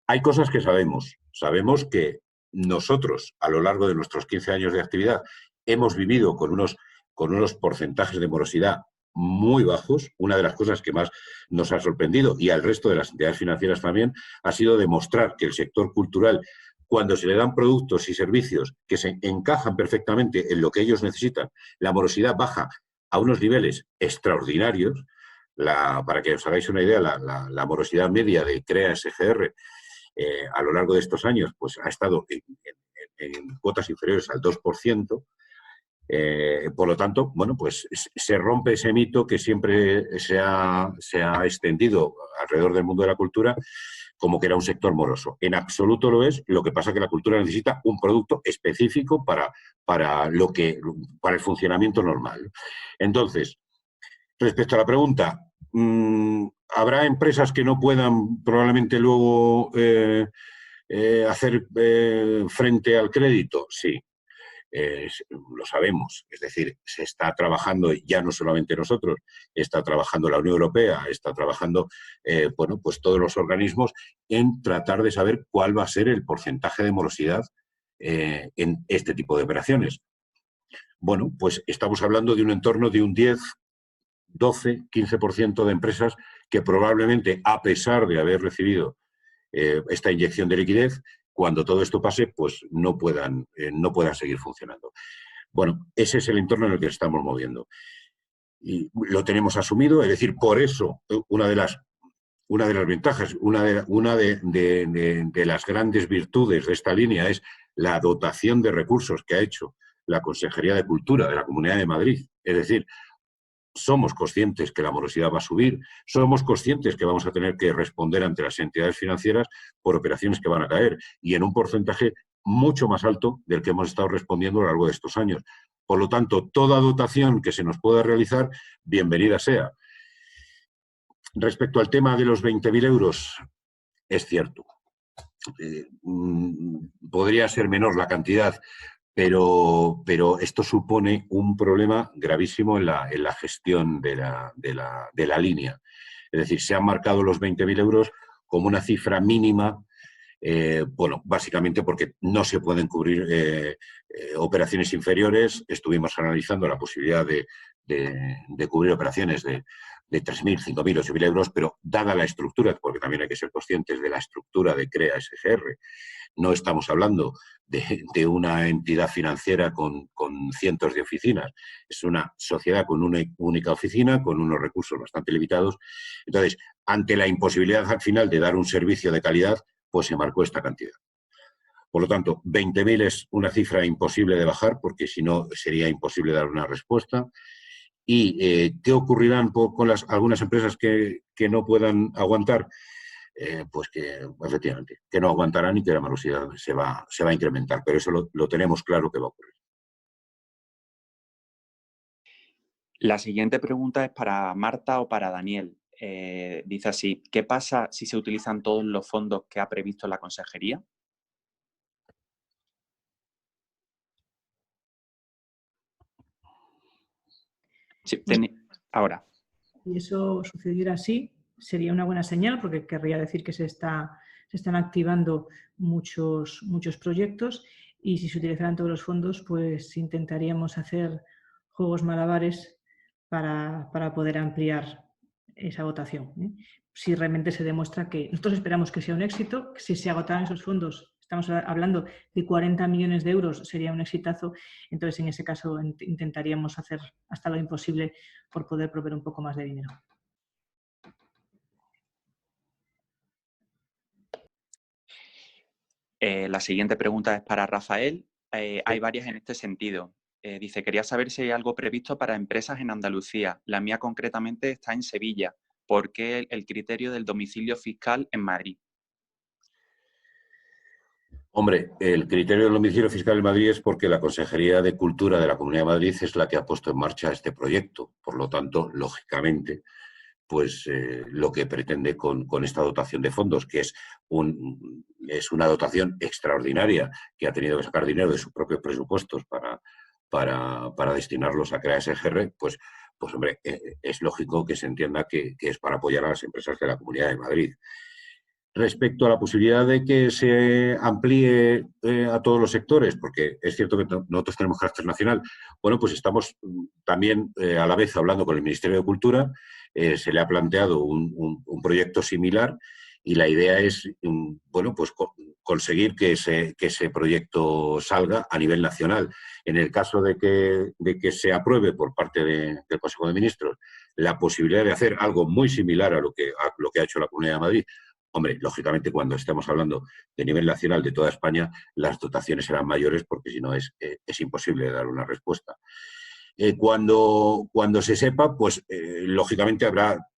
Hay cosas que sabemos. Sabemos que nosotros, a lo largo de nuestros 15 años de actividad, hemos vivido con unos porcentajes de morosidad muy bajos. Una de las cosas que más nos ha sorprendido, y al resto de las entidades financieras también, ha sido demostrar que el sector cultural, cuando se le dan productos y servicios que se encajan perfectamente en lo que ellos necesitan, la morosidad baja a unos niveles extraordinarios. Para que os hagáis una idea, la morosidad media de CREA SGR a lo largo de estos años pues ha estado en cuotas inferiores al 2%. Por lo tanto, bueno, pues se rompe ese mito que siempre se ha extendido alrededor del mundo de la cultura como que era un sector moroso. En absoluto lo es. Lo que pasa es que la cultura necesita un producto específico para el funcionamiento normal. Entonces, respecto a la pregunta, ¿habrá empresas que no puedan probablemente luego hacer frente al crédito? Sí, lo sabemos. Es decir, se está trabajando, ya no solamente nosotros, está trabajando la Unión Europea, está trabajando bueno, pues todos los organismos en tratar de saber cuál va a ser el porcentaje de morosidad en este tipo de operaciones. Bueno, pues estamos hablando de un entorno de un 10, 12, 15% de empresas que probablemente, a pesar de haber recibido esta inyección de liquidez, cuando todo esto pase, pues no puedan seguir funcionando. Bueno, ese es el entorno en el que estamos moviendo. Y lo tenemos asumido, es decir, por eso una de las ventajas, una de las grandes virtudes de esta línea es la dotación de recursos que ha hecho la Consejería de Cultura de la Comunidad de Madrid. Es decir, somos conscientes que la morosidad va a subir, somos conscientes que vamos a tener que responder ante las entidades financieras por operaciones que van a caer y en un porcentaje mucho más alto del que hemos estado respondiendo a lo largo de estos años. Por lo tanto, toda dotación que se nos pueda realizar, bienvenida sea. Respecto al tema de los 20.000 euros, es cierto. Podría ser menor la cantidad, pero esto supone un problema gravísimo en la gestión de la línea. Es decir, se han marcado los 20.000 euros como una cifra mínima, bueno, básicamente porque no se pueden cubrir operaciones inferiores. Estuvimos analizando la posibilidad de cubrir operaciones de 3.000, 5.000, 8.000 euros, pero dada la estructura, porque también hay que ser conscientes de la estructura de CREA SGR, no estamos hablando de una entidad financiera con cientos de oficinas. Es una sociedad con una única oficina, con unos recursos bastante limitados. Entonces, ante la imposibilidad al final de dar un servicio de calidad, pues se marcó esta cantidad. Por lo tanto, 20.000 es una cifra imposible de bajar, porque si no sería imposible dar una respuesta. ¿Y qué ocurrirán con algunas empresas que no puedan aguantar? Pues que, efectivamente, que no aguantarán y que la morosidad se va a incrementar. Pero eso lo tenemos claro que va a ocurrir. La siguiente pregunta es para Marta o para Daniel. Dice así: ¿qué pasa si se utilizan todos los fondos que ha previsto la consejería? Sí, ahora. Si eso sucediera así, sería una buena señal, porque querría decir que se están activando muchos proyectos, y si se utilizaran todos los fondos, pues intentaríamos hacer juegos malabares para poder ampliar esa votación, ¿eh? Si realmente se demuestra que nosotros esperamos que sea un éxito, que si se agotaran esos fondos, estamos hablando de 40 millones de euros, sería un exitazo. Entonces, en ese caso, intentaríamos hacer hasta lo imposible por poder proveer un poco más de dinero. La siguiente pregunta es para Rafael. Hay varias en este sentido. Dice: quería saber si hay algo previsto para empresas en Andalucía. La mía concretamente está en Sevilla. ¿Por qué el criterio del domicilio fiscal en Madrid? Hombre, el criterio del domicilio fiscal en Madrid es porque la Consejería de Cultura de la Comunidad de Madrid es la que ha puesto en marcha este proyecto. Por lo tanto, lógicamente, pues lo que pretende con esta dotación de fondos, que es una dotación extraordinaria, que ha tenido que sacar dinero de sus propios presupuestos para destinarlos a CREA SGR, pues hombre, es lógico que se entienda que es para apoyar a las empresas de la Comunidad de Madrid. Respecto a la posibilidad de que se amplíe a todos los sectores, porque es cierto que nosotros tenemos carácter nacional, bueno, pues estamos también a la vez hablando con el Ministerio de Cultura. Se le ha planteado un proyecto similar, y la idea es, bueno, pues conseguir que ese proyecto salga a nivel nacional. En el caso de que se apruebe por parte del Consejo de Ministros la posibilidad de hacer algo muy similar a lo que ha hecho la Comunidad de Madrid, hombre, lógicamente, cuando estemos hablando de nivel nacional de toda España, las dotaciones serán mayores, porque si no es imposible dar una respuesta. Cuando se sepa, pues lógicamente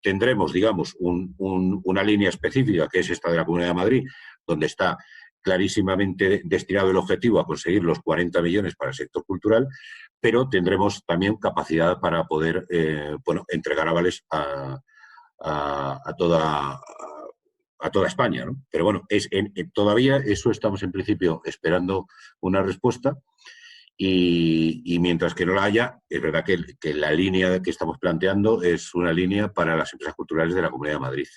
tendremos, digamos, una línea específica, que es esta de la Comunidad de Madrid, donde está clarísimamente destinado el objetivo a conseguir los 40 millones para el sector cultural, pero tendremos también capacidad para poder entregar avales a toda España, ¿no? Pero bueno, todavía eso estamos en principio esperando una respuesta, y mientras que no la haya, es verdad que la línea que estamos planteando es una línea para las empresas culturales de la Comunidad de Madrid.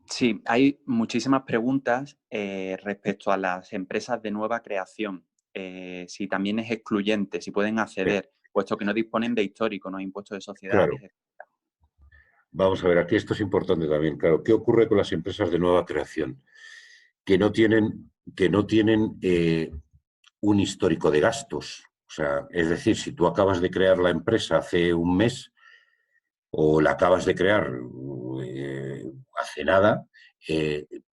Sí, hay muchísimas preguntas respecto a las empresas de nueva creación. Si también es excluyente, si pueden acceder, puesto que no disponen de histórico, no impuestos de sociedades. Claro. Vamos a ver, aquí esto es importante también. Claro, ¿qué ocurre con las empresas de nueva creación? Que no tienen un histórico de gastos. O sea, es decir, si tú acabas de crear la empresa hace un mes o la acabas de crear hace nada,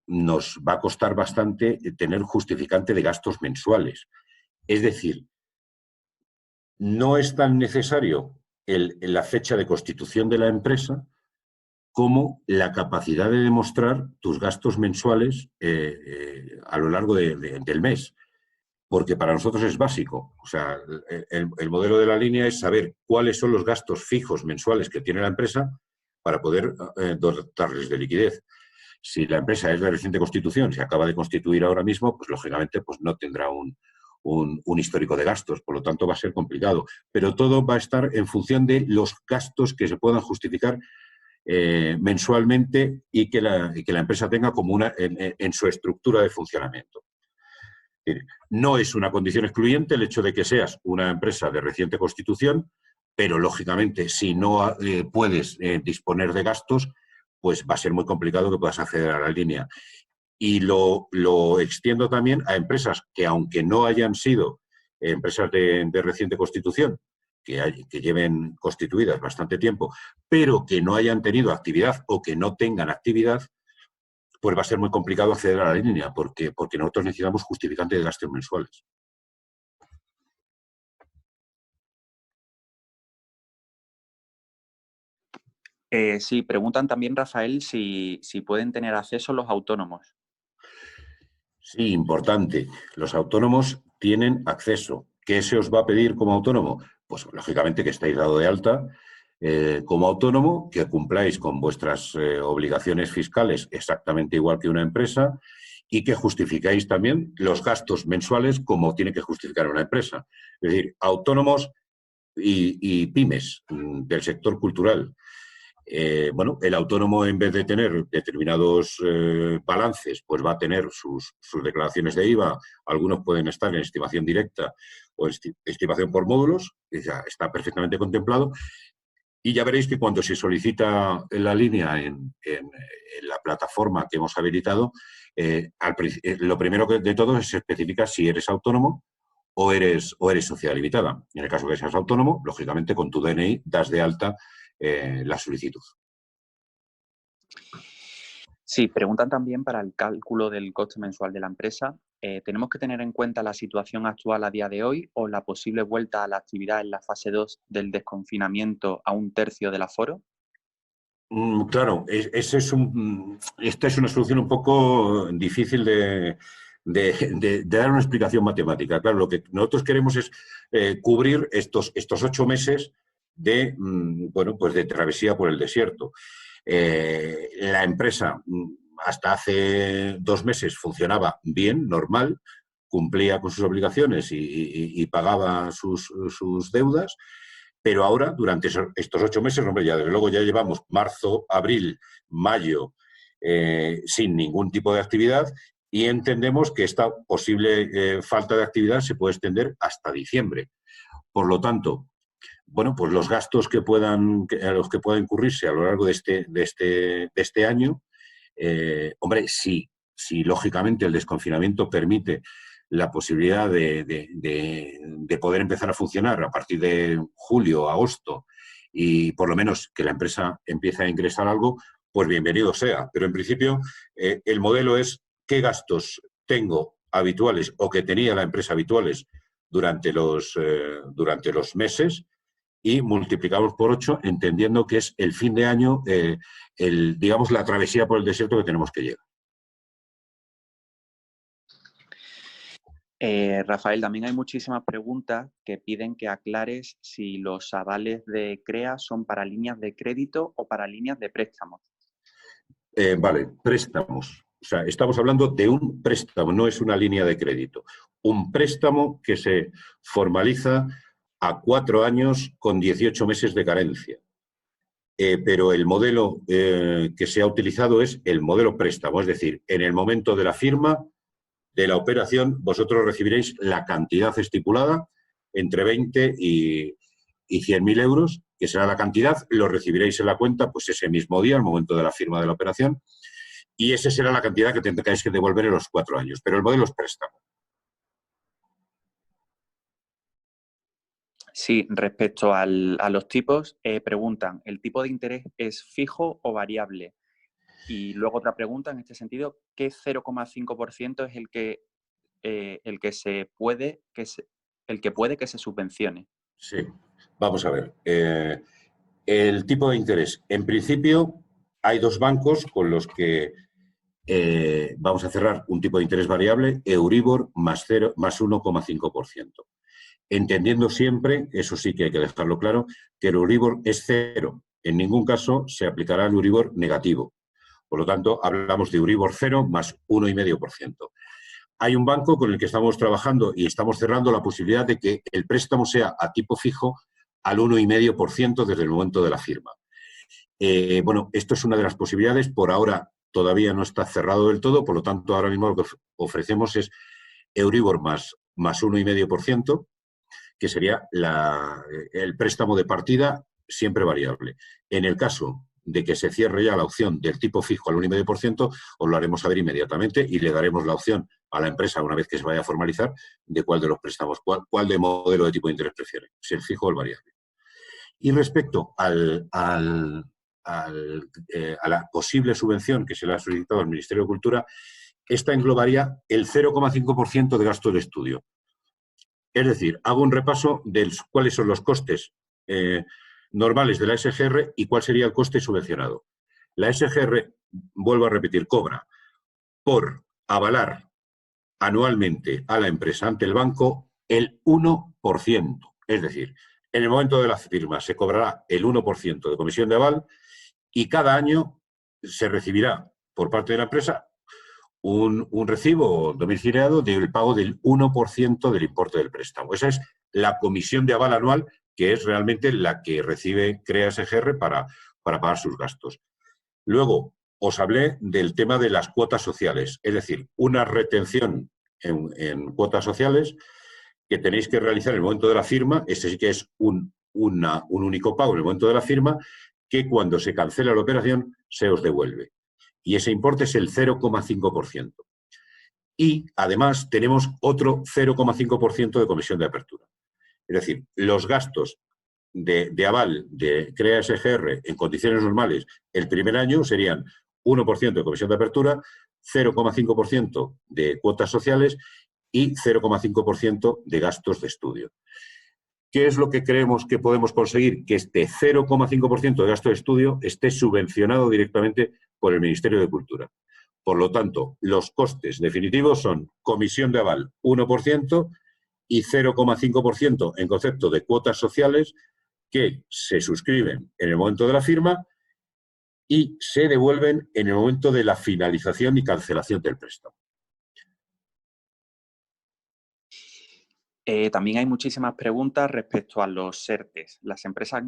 nos va a costar bastante tener justificante de gastos mensuales. Es decir, no es tan necesario la fecha de constitución de la empresa como la capacidad de demostrar tus gastos mensuales a lo largo del mes. porque para nosotros es básico. O sea, el modelo de la línea es saber cuáles son los gastos fijos mensuales que tiene la empresa para poder dotarles de liquidez. Si la empresa es de reciente constitución, se acaba de constituir ahora mismo, pues lógicamente pues no tendrá un histórico de gastos, por lo tanto va a ser complicado. Pero todo va a estar en función de los gastos que se puedan justificar mensualmente y que la empresa tenga como en su estructura de funcionamiento. No es una condición excluyente el hecho de que seas una empresa de reciente constitución, pero lógicamente si no puedes disponer de gastos, pues va a ser muy complicado que puedas acceder a la línea. Y lo extiendo también a empresas que, aunque no hayan sido empresas de reciente constitución, que lleven constituidas bastante tiempo, pero que no hayan tenido actividad o que no tengan actividad, pues va a ser muy complicado acceder a la línea, porque nosotros necesitamos justificantes de gastos mensuales. Sí, preguntan también, Rafael, si pueden tener acceso los autónomos. Sí, importante. Los autónomos tienen acceso. ¿Qué se os va a pedir como autónomo? Pues lógicamente que estáis dado de alta como autónomo, que cumpláis con vuestras obligaciones fiscales exactamente igual que una empresa y que justificáis también los gastos mensuales como tiene que justificar una empresa. Es decir, autónomos y pymes del sector cultural. Bueno, el autónomo, en vez de tener determinados balances, pues va a tener sus declaraciones de IVA. Algunos pueden estar en estimación directa o estimación por módulos, que ya está perfectamente contemplado. Y ya veréis que cuando se solicita la línea en la plataforma que hemos habilitado, lo primero de todo es se especifica si eres autónomo o eres sociedad limitada. En el caso que seas autónomo, lógicamente con tu DNI das de alta la solicitud. Sí, preguntan también para el cálculo del coste mensual de la empresa. ¿Tenemos que tener en cuenta la situación actual a día de hoy o la posible vuelta a la actividad en la fase 2 del desconfinamiento a 1/3 del aforo? Claro, esta es una solución un poco difícil de dar una explicación matemática. Claro, lo que nosotros queremos es cubrir estos 8 meses de, bueno, pues de travesía por el desierto. La empresa hasta hace 2 meses funcionaba bien, normal, cumplía con sus obligaciones y pagaba sus deudas. Pero ahora, durante estos 8 meses, hombre, ya desde luego ya llevamos marzo, abril, mayo sin ningún tipo de actividad y entendemos que esta posible falta de actividad se puede extender hasta diciembre. Por lo tanto, bueno, pues los gastos a los que puedan incurrirse a lo largo de este año, hombre, si lógicamente el desconfinamiento permite la posibilidad de poder empezar a funcionar a partir de julio, agosto, y por lo menos que la empresa empiece a ingresar algo, pues bienvenido sea. Pero en principio el modelo es qué gastos tengo habituales o que tenía la empresa habituales durante los meses y multiplicamos por 8, entendiendo que es el fin de año, digamos, la travesía por el desierto que tenemos que llegar. Rafael, también hay muchísimas preguntas que piden que aclares si los avales de CREA son para líneas de crédito o para líneas de préstamos. Vale, préstamos. O sea, estamos hablando de un préstamo, no es una línea de crédito. Un préstamo que se formaliza a 4 años con 18 meses de carencia. Pero el modelo que se ha utilizado es el modelo préstamo, es decir, en el momento de la firma de la operación, vosotros recibiréis la cantidad estipulada entre 20 y 100.000 euros, que será la cantidad, lo recibiréis en la cuenta pues ese mismo día, al momento de la firma de la operación, y esa será la cantidad que tendréis que devolver en los 4 años. Pero el modelo es préstamo. Sí, respecto a los tipos, preguntan, ¿el tipo de interés es fijo o variable? Y luego otra pregunta en este sentido, ¿qué 0,5% es el que puede que se subvencione? Sí, vamos a ver. El tipo de interés. En principio, hay 2 bancos con los que vamos a cerrar un tipo de interés variable, Euribor más 1,5%. Entendiendo siempre, eso sí que hay que dejarlo claro, que el Euribor es cero. En ningún caso se aplicará el Euribor negativo. Por lo tanto, hablamos de Euribor cero más 1,5%. Hay un banco con el que estamos trabajando y estamos cerrando la posibilidad de que el préstamo sea a tipo fijo al 1,5% desde el momento de la firma. Bueno, esto es una de las posibilidades. Por ahora todavía no está cerrado del todo, por lo tanto, ahora mismo lo que ofrecemos es Euribor más 1,5%, que sería el préstamo de partida siempre variable. En el caso de que se cierre ya la opción del tipo fijo al 1,5%, os lo haremos saber inmediatamente y le daremos la opción a la empresa, una vez que se vaya a formalizar, de cuál de los préstamos, cuál de modelo de tipo de interés prefiere, si el fijo o el variable. Y respecto a la posible subvención que se le ha solicitado al Ministerio de Cultura, esta englobaría el 0,5% de gasto de estudio. Es decir, hago un repaso de cuáles son los costes normales de la SGR y cuál sería el coste subvencionado. La SGR, vuelvo a repetir, cobra por avalar anualmente a la empresa ante el banco el 1%. Es decir, en el momento de la firma se cobrará el 1% de comisión de aval y cada año se recibirá por parte de la empresa un recibo domiciliado del pago del 1% del importe del préstamo. Esa es la comisión de aval anual, que es realmente la que recibe CREA SGR para pagar sus gastos. Luego, os hablé del tema de las cuotas sociales, es decir, una retención en cuotas sociales que tenéis que realizar en el momento de la firma. Este sí que es un único pago en el momento de la firma, que cuando se cancela la operación se os devuelve. Y ese importe es el 0,5%. Y además tenemos otro 0,5% de comisión de apertura. Es decir, los gastos de aval de CREA SGR en condiciones normales el primer año serían 1% de comisión de apertura, 0,5% de cuotas sociales y 0,5% de gastos de estudio. ¿Qué es lo que creemos que podemos conseguir? Que este 0,5% de gasto de estudio esté subvencionado directamente por el Ministerio de Cultura. Por lo tanto, los costes definitivos son comisión de aval 1% y 0,5% en concepto de cuotas sociales que se suscriben en el momento de la firma y se devuelven en el momento de la finalización y cancelación del préstamo. También hay muchísimas preguntas respecto a los ERTEs. Las empresas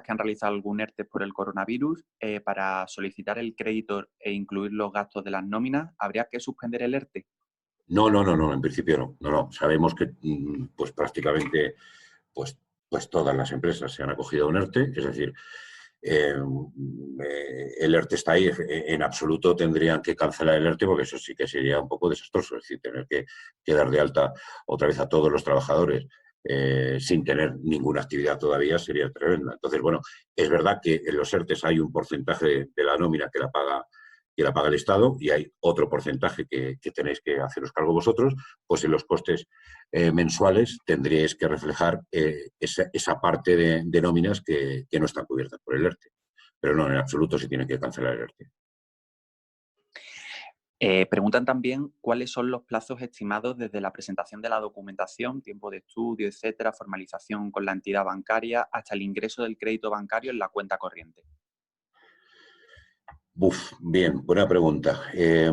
que han realizado algún ERTE por el coronavirus, para solicitar el crédito e incluir los gastos de las nóminas, ¿habría que suspender el ERTE? No, en principio no. Sabemos que pues prácticamente pues todas las empresas se han acogido a un ERTE, es decir, el ERTE está ahí. En absoluto tendrían que cancelar el ERTE, porque eso sí que sería un poco desastroso, es decir, tener que dar de alta otra vez a todos los trabajadores sin tener ninguna actividad todavía sería tremenda. Entonces, bueno, es verdad que en los ERTEs hay un porcentaje de la nómina que la paga el Estado y hay otro porcentaje que tenéis que haceros cargo vosotros. Pues en los costes mensuales tendríais que reflejar esa parte de nóminas que no están cubiertas por el ERTE. Pero no, en absoluto se tiene que cancelar el ERTE. Preguntan también cuáles son los plazos estimados desde la presentación de la documentación, tiempo de estudio, etcétera, formalización con la entidad bancaria, hasta el ingreso del crédito bancario en la cuenta corriente. Bien, buena pregunta.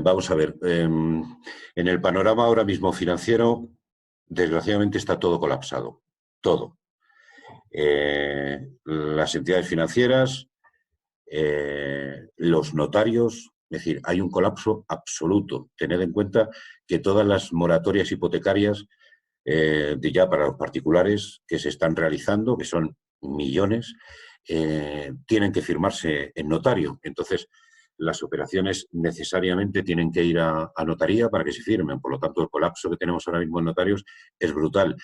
Vamos a ver. En el panorama ahora mismo financiero, desgraciadamente está todo colapsado. Todo. Las entidades financieras, los notarios, es decir, hay un colapso absoluto. Tened en cuenta que todas las moratorias hipotecarias ya para los particulares que se están realizando, que son millones, tienen que firmarse en notario. Entonces, las operaciones necesariamente tienen que ir a notaría para que se firmen. Por lo tanto, el colapso que tenemos ahora mismo en notarios es brutal.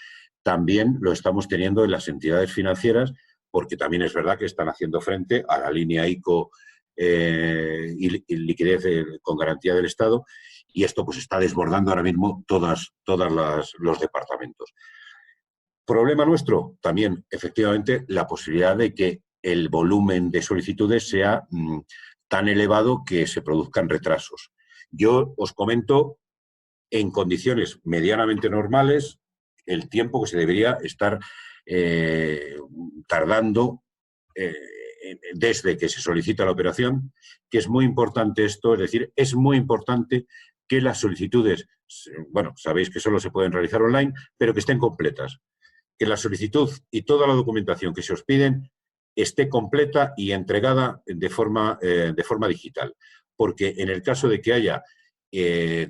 También lo estamos teniendo en las entidades financieras, porque también es verdad que están haciendo frente a la línea ICO y liquidez con garantía del Estado, y esto pues está desbordando ahora mismo todos los departamentos. Problema nuestro, también efectivamente la posibilidad de que el volumen de solicitudes sea tan elevado que se produzcan retrasos. Yo os comento, en condiciones medianamente normales, el tiempo que se debería estar tardando desde que se solicita la operación, que es muy importante esto, es decir, es muy importante que las solicitudes, bueno, sabéis que solo se pueden realizar online, pero que estén completas. Que la solicitud y toda la documentación que se os piden esté completa y entregada de forma digital. Porque en el caso de que haya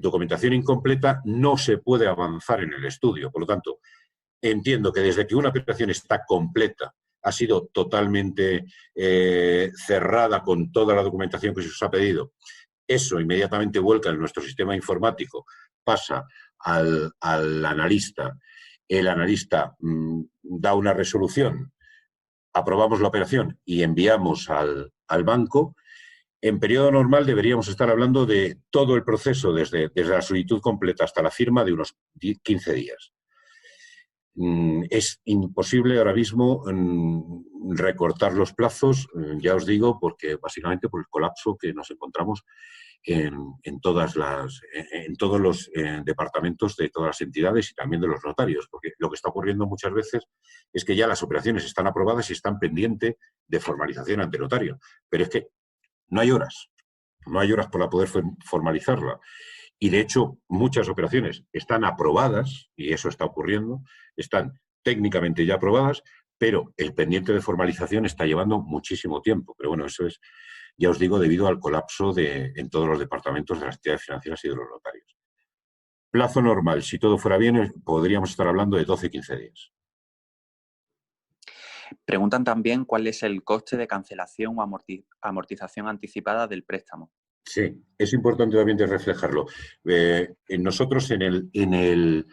documentación incompleta, no se puede avanzar en el estudio. Por lo tanto, entiendo que desde que una operación está completa, ha sido totalmente cerrada con toda la documentación que se os ha pedido, eso inmediatamente vuelca en nuestro sistema informático, pasa al analista, el analista da una resolución, aprobamos la operación y enviamos al banco. En periodo normal deberíamos estar hablando de todo el proceso, desde la solicitud completa hasta la firma, de unos 15 días. Es imposible ahora mismo recortar los plazos, ya os digo, porque básicamente por el colapso que nos encontramos en todos los departamentos de todas las entidades y también de los notarios, porque lo que está ocurriendo muchas veces es que ya las operaciones están aprobadas y están pendientes de formalización ante notario, pero es que no hay horas para poder formalizarla. Y, de hecho, muchas operaciones están aprobadas, y eso está ocurriendo, están técnicamente ya aprobadas, pero el pendiente de formalización está llevando muchísimo tiempo. Pero bueno, eso es, ya os digo, debido al colapso en todos los departamentos de las entidades financieras y de los notarios. Plazo normal, si todo fuera bien, podríamos estar hablando de 12-15 días. Preguntan también cuál es el coste de cancelación o amortización anticipada del préstamo. Sí, es importante también de reflejarlo. Nosotros en el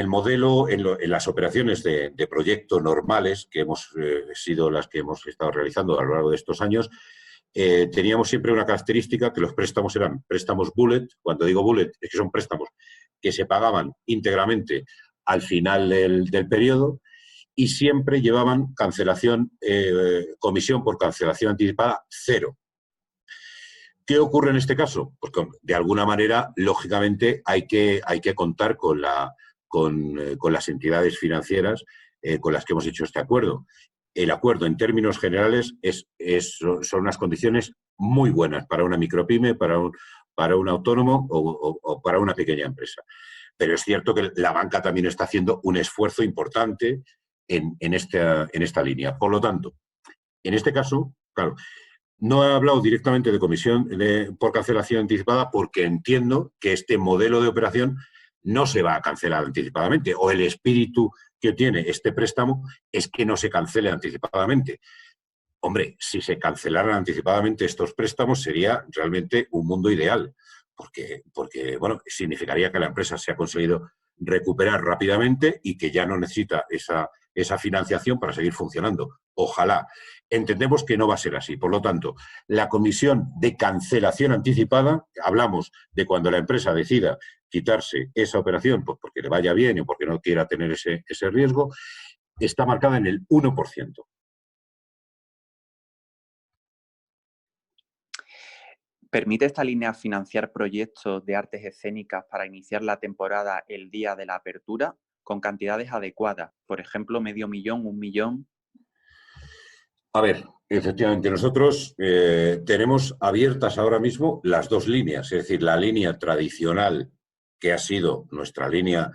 modelo, en las operaciones de proyecto normales, que hemos sido las que hemos estado realizando a lo largo de estos años, teníamos siempre una característica, que los préstamos eran préstamos bullet. Cuando digo bullet, es que son préstamos que se pagaban íntegramente al final del periodo y siempre llevaban cancelación, comisión por cancelación anticipada, 0. ¿Qué ocurre en este caso? Pues de alguna manera, lógicamente, hay que contar con las entidades financieras con las que hemos hecho este acuerdo. El acuerdo, en términos generales, son unas condiciones muy buenas para una micropyme, para un autónomo o para una pequeña empresa. Pero es cierto que la banca también está haciendo un esfuerzo importante en esta línea. Por lo tanto, en este caso, claro, no he hablado directamente de comisión por cancelación anticipada porque entiendo que este modelo de operación no se va a cancelar anticipadamente, o el espíritu que tiene este préstamo es que no se cancele anticipadamente. Hombre, si se cancelaran anticipadamente estos préstamos sería realmente un mundo ideal, porque bueno, significaría que la empresa se ha conseguido recuperar rápidamente y que ya no necesita esa financiación para seguir funcionando. Ojalá. Entendemos que no va a ser así. Por lo tanto, la comisión de cancelación anticipada, hablamos de cuando la empresa decida quitarse esa operación, pues porque le vaya bien o porque no quiera tener ese riesgo, está marcada en el 1%. ¿Permite esta línea financiar proyectos de artes escénicas para iniciar la temporada el día de la apertura con cantidades adecuadas? Por ejemplo, $500,000, $1 millón. A ver, efectivamente, nosotros tenemos abiertas ahora mismo las dos líneas, es decir, la línea tradicional, que ha sido nuestra línea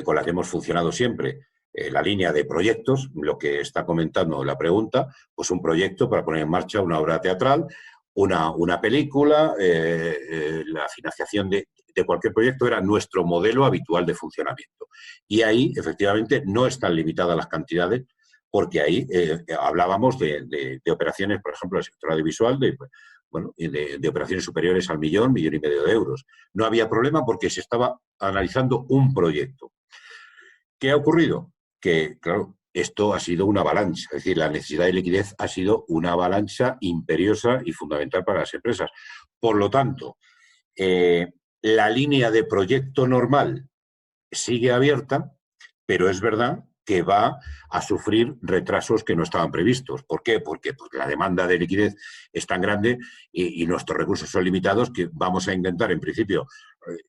con la que hemos funcionado siempre, la línea de proyectos, lo que está comentando la pregunta, pues un proyecto para poner en marcha una obra teatral, una película, la financiación de cualquier proyecto era nuestro modelo habitual de funcionamiento. Y ahí, efectivamente, no están limitadas las cantidades, porque ahí hablábamos de operaciones, por ejemplo, del sector audiovisual, de operaciones superiores al $1,5 millones de euros. No había problema porque se estaba analizando un proyecto. ¿Qué ha ocurrido? Que, claro, esto ha sido una avalancha, es decir, la necesidad de liquidez ha sido una avalancha imperiosa y fundamental para las empresas. Por lo tanto, la línea de proyecto normal sigue abierta, pero es verdad que va a sufrir retrasos que no estaban previstos. ¿Por qué? Porque la demanda de liquidez es tan grande y nuestros recursos son limitados que vamos a intentar, en principio,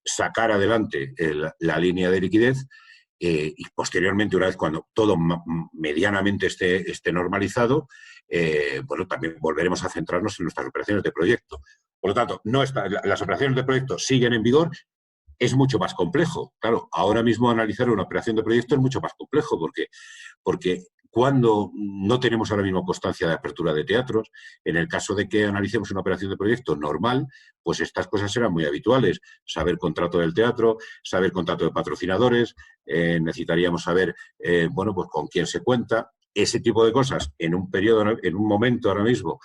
sacar adelante la línea de liquidez y posteriormente, una vez cuando todo medianamente esté normalizado, bueno, también volveremos a centrarnos en nuestras operaciones de proyecto. Por lo tanto, las operaciones de proyecto siguen en vigor. Es mucho más complejo. Claro, ahora mismo analizar una operación de proyecto es mucho más complejo porque cuando no tenemos ahora mismo constancia de apertura de teatros, en el caso de que analicemos una operación de proyecto normal, pues estas cosas serán muy habituales. Saber contrato del teatro, saber contrato de patrocinadores, necesitaríamos saber, bueno, pues con quién se cuenta. Ese tipo de cosas en un periodo, en un momento ahora mismo,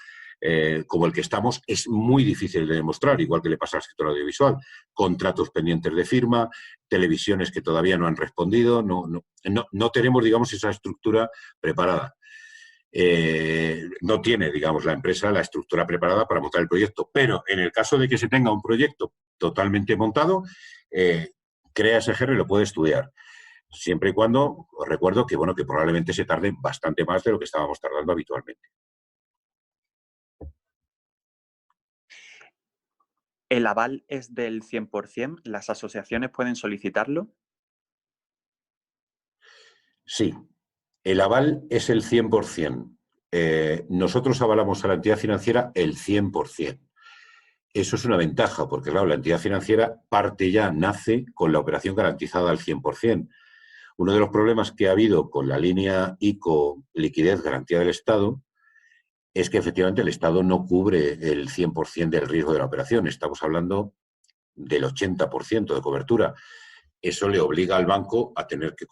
como el que estamos, es muy difícil de demostrar, igual que le pasa al sector audiovisual. Contratos pendientes de firma, televisiones que todavía no han respondido, no tenemos, digamos, esa estructura preparada. No tiene, digamos, la empresa la estructura preparada para montar el proyecto, pero en el caso de que se tenga un proyecto totalmente montado, CREA SGR lo puede estudiar. Siempre y cuando, os recuerdo que, bueno, que probablemente se tarde bastante más de lo que estábamos tardando habitualmente. ¿El aval es del 100%? ¿Las asociaciones pueden solicitarlo? Sí, el aval es el 100%. Nosotros avalamos a la entidad financiera el 100%. Eso es una ventaja, porque claro, la entidad financiera nace con la operación garantizada al 100%. Uno de los problemas que ha habido con la línea ICO liquidez garantía del Estado es que efectivamente el Estado no cubre el 100% del riesgo de la operación. Estamos hablando del 80% de cobertura. Eso le obliga al banco a tener que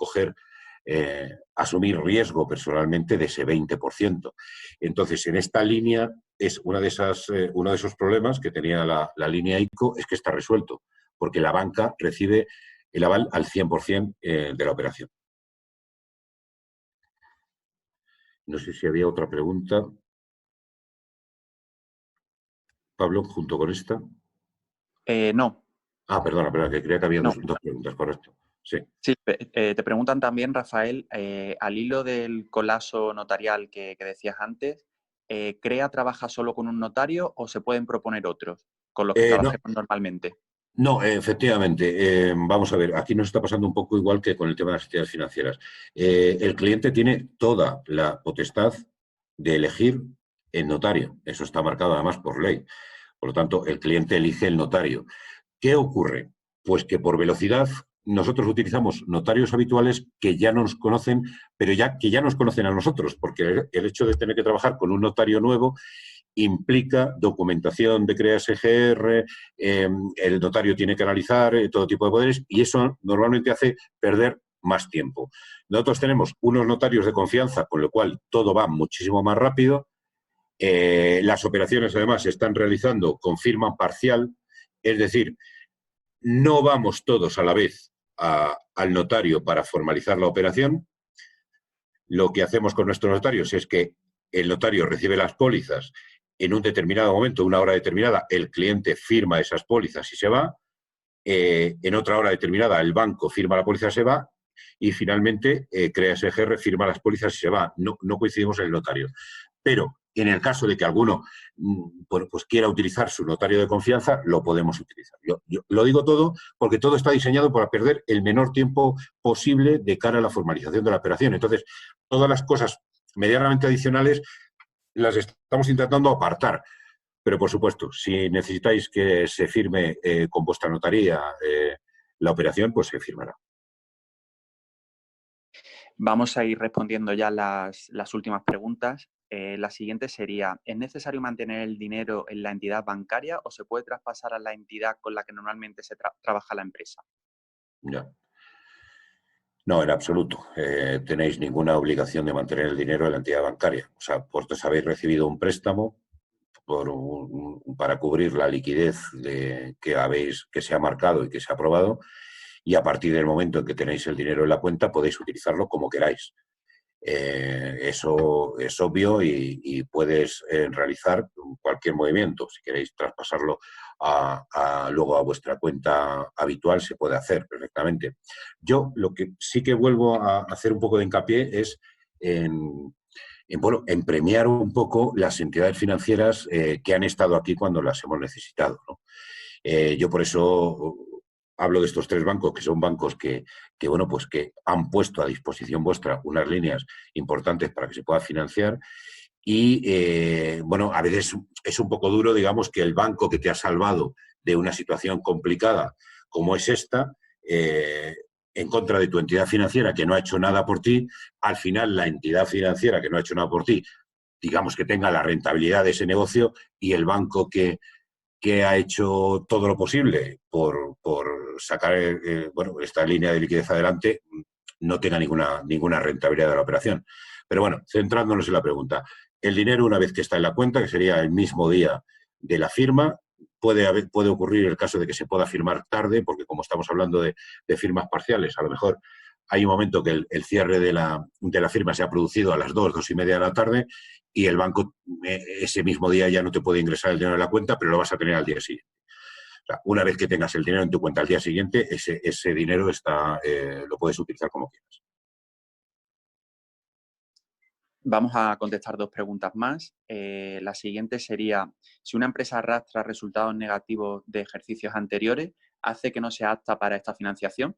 asumir riesgo personalmente de ese 20%. Entonces, en esta línea es uno de esos problemas que tenía la línea ICO, es que está resuelto, porque la banca recibe el aval al 100% de la operación. No sé si había otra pregunta. Pablo, junto con esta. No. Ah, perdona, que creía que había No. dos preguntas, correcto. Sí. Sí, te preguntan también, Rafael, al hilo del colapso notarial que decías antes, ¿CREA trabaja solo con un notario o se pueden proponer otros con los que trabajemos normalmente? No, efectivamente. Vamos a ver, aquí nos está pasando un poco igual que con el tema de las entidades financieras. El cliente tiene toda la potestad de elegir el notario. Eso está marcado además por ley. Por lo tanto, el cliente elige el notario. ¿Qué ocurre? Pues que por velocidad nosotros utilizamos notarios habituales que ya nos conocen, pero que ya nos conocen a nosotros, porque el hecho de tener que trabajar con un notario nuevo implica documentación de CREA SGR, el notario tiene que analizar todo tipo de poderes y eso normalmente hace perder más tiempo. Nosotros tenemos unos notarios de confianza, con lo cual todo va muchísimo más rápido. Las operaciones, además, se están realizando con firma parcial, es decir, no vamos todos a la vez al notario para formalizar la operación. Lo que hacemos con nuestros notarios es que el notario recibe las pólizas en un determinado momento, una hora determinada, el cliente firma esas pólizas y se va. En otra hora determinada, el banco firma la póliza y se va. Y finalmente, CREA SGR firma las pólizas y se va. No coincidimos en el notario. Pero en el caso de que alguno pues quiera utilizar su notario de confianza, lo podemos utilizar. Yo lo digo todo porque todo está diseñado para perder el menor tiempo posible de cara a la formalización de la operación. Entonces, todas las cosas medianamente adicionales las estamos intentando apartar. Pero, por supuesto, si necesitáis que se firme con vuestra notaría la operación, pues se firmará. Vamos a ir respondiendo ya las últimas preguntas. La siguiente sería, ¿es necesario mantener el dinero en la entidad bancaria o se puede traspasar a la entidad con la que normalmente se trabaja la empresa? No, en absoluto. Tenéis ninguna obligación de mantener el dinero en la entidad bancaria. O sea, vosotros habéis recibido un préstamo para cubrir la liquidez que se ha marcado y que se ha aprobado, y a partir del momento en que tenéis el dinero en la cuenta podéis utilizarlo como queráis. Eso es obvio y puedes realizar cualquier movimiento. Si queréis traspasarlo luego a vuestra cuenta habitual, se puede hacer perfectamente. Yo lo que sí que vuelvo a hacer un poco de hincapié es en premiar un poco las entidades financieras que han estado aquí cuando las hemos necesitado, ¿no? Yo por eso hablo de estos 3 bancos, que son bancos que han puesto a disposición vuestra unas líneas importantes para que se pueda financiar. Y, a veces es un poco duro, digamos, que el banco que te ha salvado de una situación complicada como es esta, en contra de tu entidad financiera que no ha hecho nada por ti, al final la entidad financiera que no ha hecho nada por ti, digamos que tenga la rentabilidad de ese negocio, y el banco que ha hecho todo lo posible por sacar esta línea de liquidez adelante, no tenga ninguna rentabilidad de la operación. Pero bueno, centrándonos en la pregunta, el dinero, una vez que está en la cuenta, que sería el mismo día de la firma, puede ocurrir el caso de que se pueda firmar tarde, porque como estamos hablando de firmas parciales, a lo mejor hay un momento que el cierre de la firma se ha producido a las 2:30 de la tarde, y el banco ese mismo día ya no te puede ingresar el dinero en la cuenta, pero lo vas a tener al día siguiente. O sea, una vez que tengas el dinero en tu cuenta al día siguiente, ese dinero lo puedes utilizar como quieras. Vamos a contestar 2 preguntas más. La siguiente sería, si una empresa arrastra resultados negativos de ejercicios anteriores, ¿hace que no sea apta para esta financiación?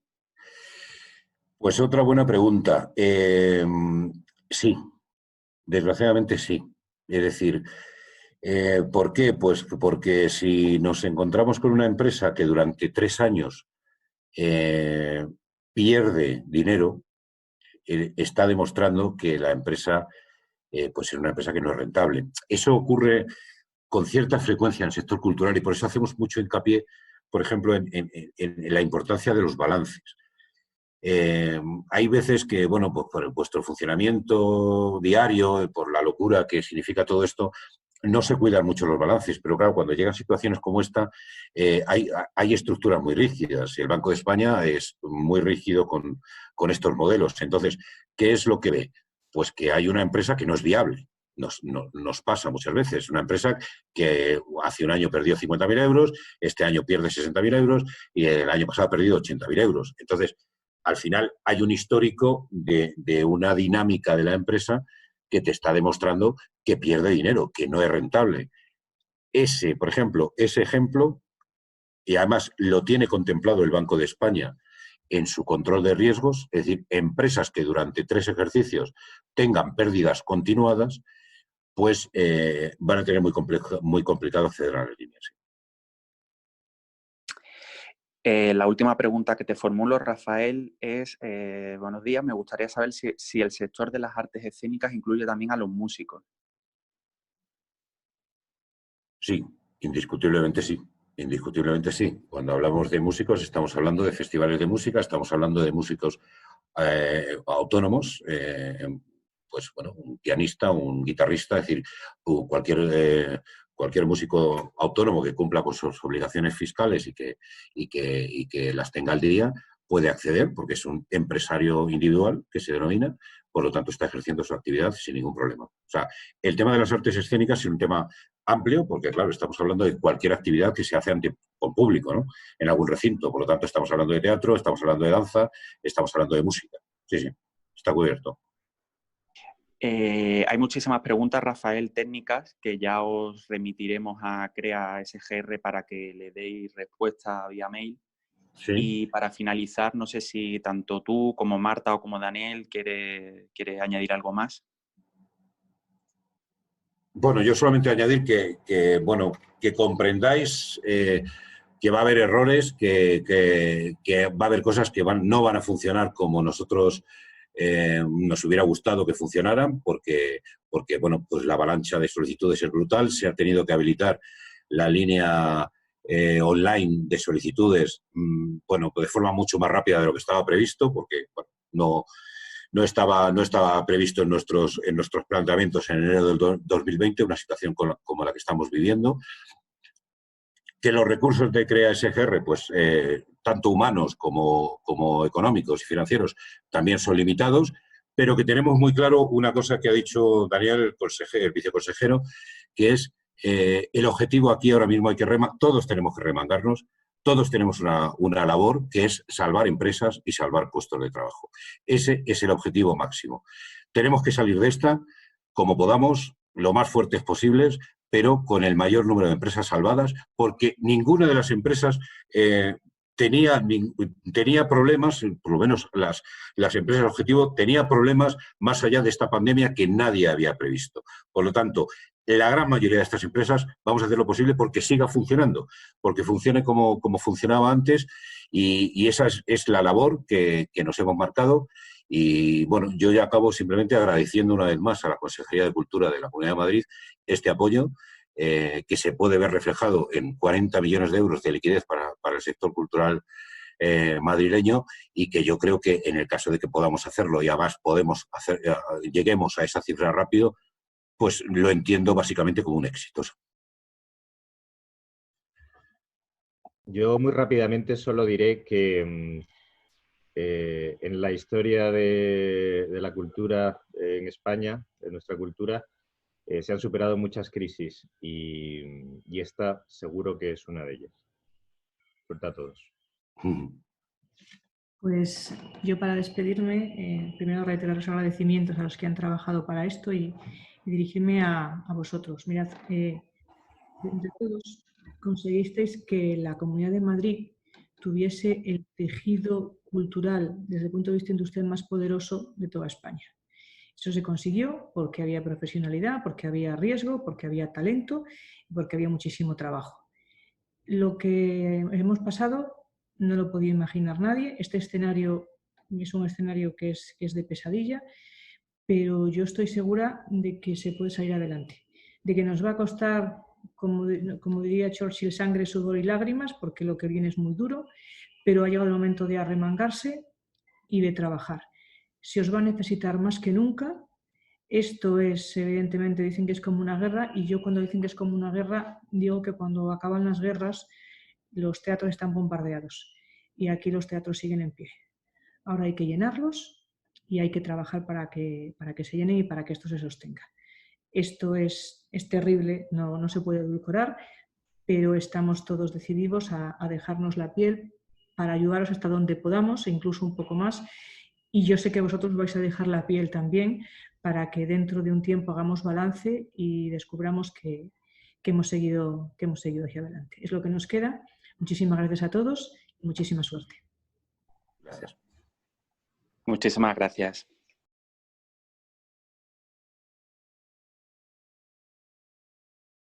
Pues otra buena pregunta. Sí, desgraciadamente sí. Es decir, ¿por qué? Pues porque si nos encontramos con una empresa que durante 3 años pierde dinero, está demostrando que la empresa pues es una empresa que no es rentable. Eso ocurre con cierta frecuencia en el sector cultural, y por eso hacemos mucho hincapié, por ejemplo, en la importancia de los balances. Hay veces que, pues por vuestro funcionamiento diario, por la locura que significa todo esto, no se cuidan mucho los balances, pero claro, cuando llegan situaciones como esta, hay estructuras muy rígidas, y el Banco de España es muy rígido con estos modelos. Entonces, ¿qué es lo que ve? Pues que hay una empresa que no es viable. Nos pasa muchas veces. Una empresa que hace un año perdió 50.000 euros, este año pierde 60.000 euros, y el año pasado ha perdido 80.000 euros. Entonces, al final hay un histórico de una dinámica de la empresa que te está demostrando que pierde dinero, que no es rentable. Por ejemplo, ese ejemplo, y además lo tiene contemplado el Banco de España en su control de riesgos, es decir, empresas que durante 3 ejercicios tengan pérdidas continuadas, pues van a tener muy complicado acceder a las líneas. La última pregunta que te formulo, Rafael, es, buenos días, me gustaría saber si el sector de las artes escénicas incluye también a los músicos. Sí, indiscutiblemente sí. Indiscutiblemente sí. Cuando hablamos de músicos, estamos hablando de festivales de música, estamos hablando de músicos autónomos, pues bueno, un pianista, un guitarrista, es decir, cualquier músico autónomo que cumpla con sus obligaciones fiscales y que las tenga al día, puede acceder, porque es un empresario individual, que se denomina, por lo tanto está ejerciendo su actividad sin ningún problema. O sea, el tema de las artes escénicas es un tema amplio, porque claro, estamos hablando de cualquier actividad que se hace con público, ¿no? En algún recinto. Por lo tanto, estamos hablando de teatro, estamos hablando de danza, estamos hablando de música. Sí, sí, está cubierto. Hay muchísimas preguntas, Rafael, técnicas, que ya os remitiremos a CREA SGR para que le deis respuesta vía mail. Sí. Y para finalizar, no sé si tanto tú como Marta o como Daniel quiere añadir algo más. Bueno, yo solamente añadir que comprendáis que va a haber errores, que va a haber cosas que no van a funcionar como nosotros nos hubiera gustado que funcionaran, porque bueno, pues la avalancha de solicitudes es brutal. Se ha tenido que habilitar la línea online de solicitudes, bueno, de forma mucho más rápida de lo que estaba previsto, porque bueno, no estaba previsto en nuestros planteamientos en enero del 2020 una situación como la que estamos viviendo. Que los recursos de CREA SGR, pues tanto humanos como económicos y financieros, también son limitados, pero que tenemos muy claro una cosa que ha dicho Daniel, el viceconsejero, que es el objetivo aquí ahora mismo todos tenemos que remangarnos, todos tenemos una labor que es salvar empresas y salvar puestos de trabajo. Ese es el objetivo máximo. Tenemos que salir de esta como podamos, lo más fuertes posibles, pero con el mayor número de empresas salvadas, porque ninguna de las empresas tenía problemas, por lo menos las empresas objetivo, tenía problemas más allá de esta pandemia que nadie había previsto. Por lo tanto, la gran mayoría de estas empresas vamos a hacer lo posible porque siga funcionando, porque funcione como funcionaba antes y esa es la labor que nos hemos marcado. Y bueno, yo ya acabo simplemente agradeciendo una vez más a la Consejería de Cultura de la Comunidad de Madrid este apoyo que se puede ver reflejado en 40 millones de euros de liquidez para el sector cultural madrileño y que yo creo que en el caso de que podamos hacerlo y además lleguemos a esa cifra rápido, pues lo entiendo básicamente como un éxito. Yo muy rápidamente solo diré que en la historia de la cultura en España, de nuestra cultura, se han superado muchas crisis y esta seguro que es una de ellas. Suerte a todos. Pues yo para despedirme, primero reiterar los agradecimientos a los que han trabajado para esto y dirigirme a vosotros. Mirad, entre todos conseguisteis que la Comunidad de Madrid tuviese el tejido cultural desde el punto de vista industrial más poderoso de toda España. Eso se consiguió porque había profesionalidad, porque había riesgo, porque había talento y porque había muchísimo trabajo. Lo que hemos pasado no lo podía imaginar nadie. Este escenario es un escenario que es de pesadilla, pero yo estoy segura de que se puede salir adelante, de que nos va a costar, como diría Churchill, sangre, sudor y lágrimas, porque lo que viene es muy duro, pero ha llegado el momento de arremangarse y de trabajar. Se os va a necesitar más que nunca. Esto es, evidentemente, dicen que es como una guerra, y yo cuando dicen que es como una guerra, digo que cuando acaban las guerras, los teatros están bombardeados y aquí los teatros siguen en pie. Ahora hay que llenarlos y hay que trabajar para que se llenen y para que esto se sostenga. Esto es terrible, no se puede edulcorar, pero estamos todos decididos a dejarnos la piel para ayudaros hasta donde podamos e incluso un poco más. Y yo sé que vosotros vais a dejar la piel también para que dentro de un tiempo hagamos balance y descubramos que hemos seguido hacia adelante. Es lo que nos queda. Muchísimas gracias a todos y muchísima suerte. Gracias. Muchísimas gracias.